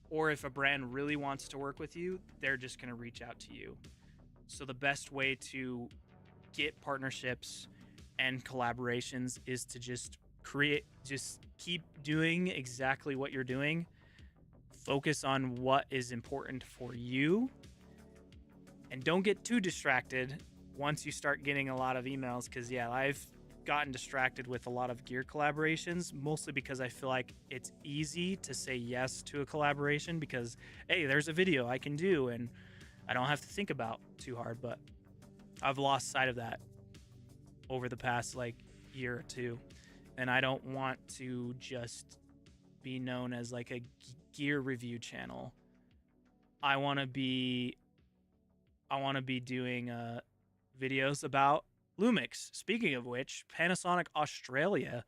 or if a brand really wants to work with you, they're just going to reach out to you. So the best way to get partnerships and collaborations is to just keep doing exactly what you're doing. Focus on what is important for you, and don't get too distracted once you start getting a lot of emails, because yeah, I've gotten distracted with a lot of gear collaborations, mostly because I feel like it's easy to say yes to a collaboration because, hey, there's a video I can do and I don't have to think about too hard. But I've lost sight of that over the past like year or two, and I don't want to just be known as like a gear review channel. I want to be doing videos about Lumix. Speaking of which, Panasonic Australia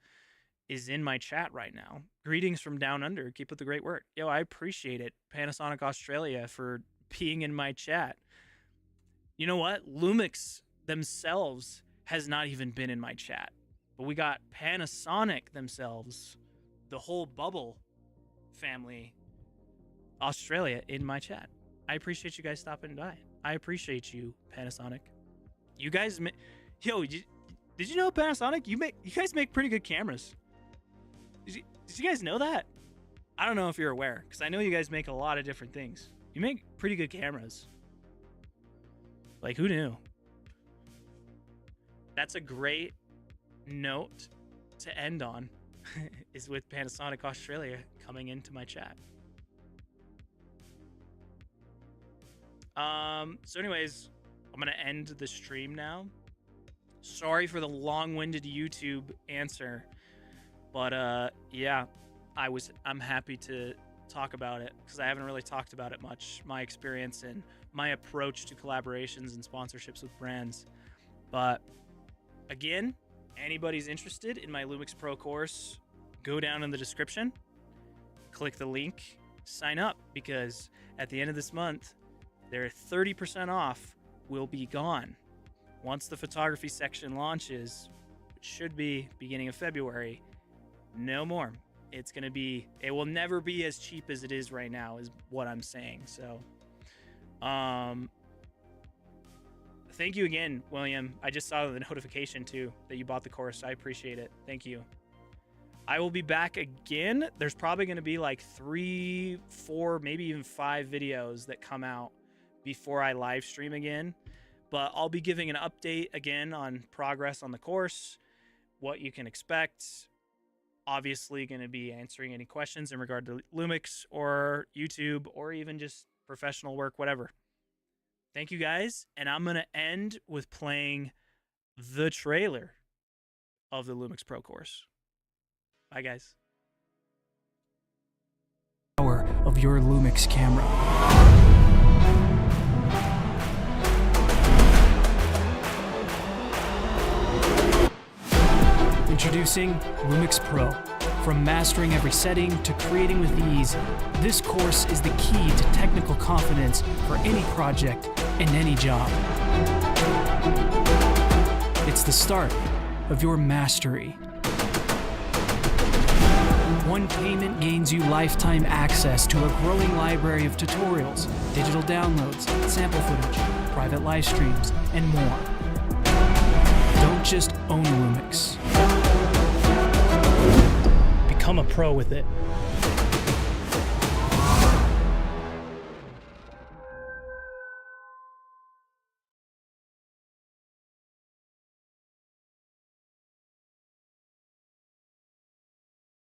is in my chat right now. Greetings from down under. Keep up the great work. Yo, I appreciate it, Panasonic Australia, for being in my chat. You know what? Lumix themselves has not even been in my chat. But we got Panasonic themselves, the whole bubble family, Australia, in my chat. I appreciate you guys stopping by. I appreciate you, Panasonic. You guys... Yo, did you know, Panasonic? You guys make pretty good cameras. Did you guys know that? I don't know if you're aware, because I know you guys make a lot of different things. You make pretty good cameras. Like, who knew? That's a great note to end on, is with Panasonic Australia coming into my chat. So anyways, I'm going to end the stream now. Sorry for the long-winded YouTube answer. But yeah, I'm happy to talk about it because I haven't really talked about it much, my experience and my approach to collaborations and sponsorships with brands. But again, anybody's interested in my Lumix Pro course, go down in the description, click the link, sign up, because at the end of this month, their 30% off will be gone. Once the photography section launches, which should be beginning of February, no more. It will never be as cheap as it is right now, is what I'm saying. So, thank you again, William. I just saw the notification too that you bought the course. I appreciate it. Thank you. I will be back again. There's probably going to be like 3, 4, maybe even 5 videos that come out before I live stream again. But I'll be giving an update again on progress on the course, what you can expect. Obviously going to be answering any questions in regard to Lumix or YouTube or even just professional work, whatever. Thank you guys. And I'm going to end with playing the trailer of the Lumix Pro course. Bye, guys. Power of your Lumix camera. Introducing Lumix Pro. From mastering every setting to creating with ease, this course is the key to technical confidence for any project and any job. It's the start of your mastery. One payment gains you lifetime access to a growing library of tutorials, digital downloads, sample footage, private live streams, and more. Don't just own Lumix. Become a pro with it.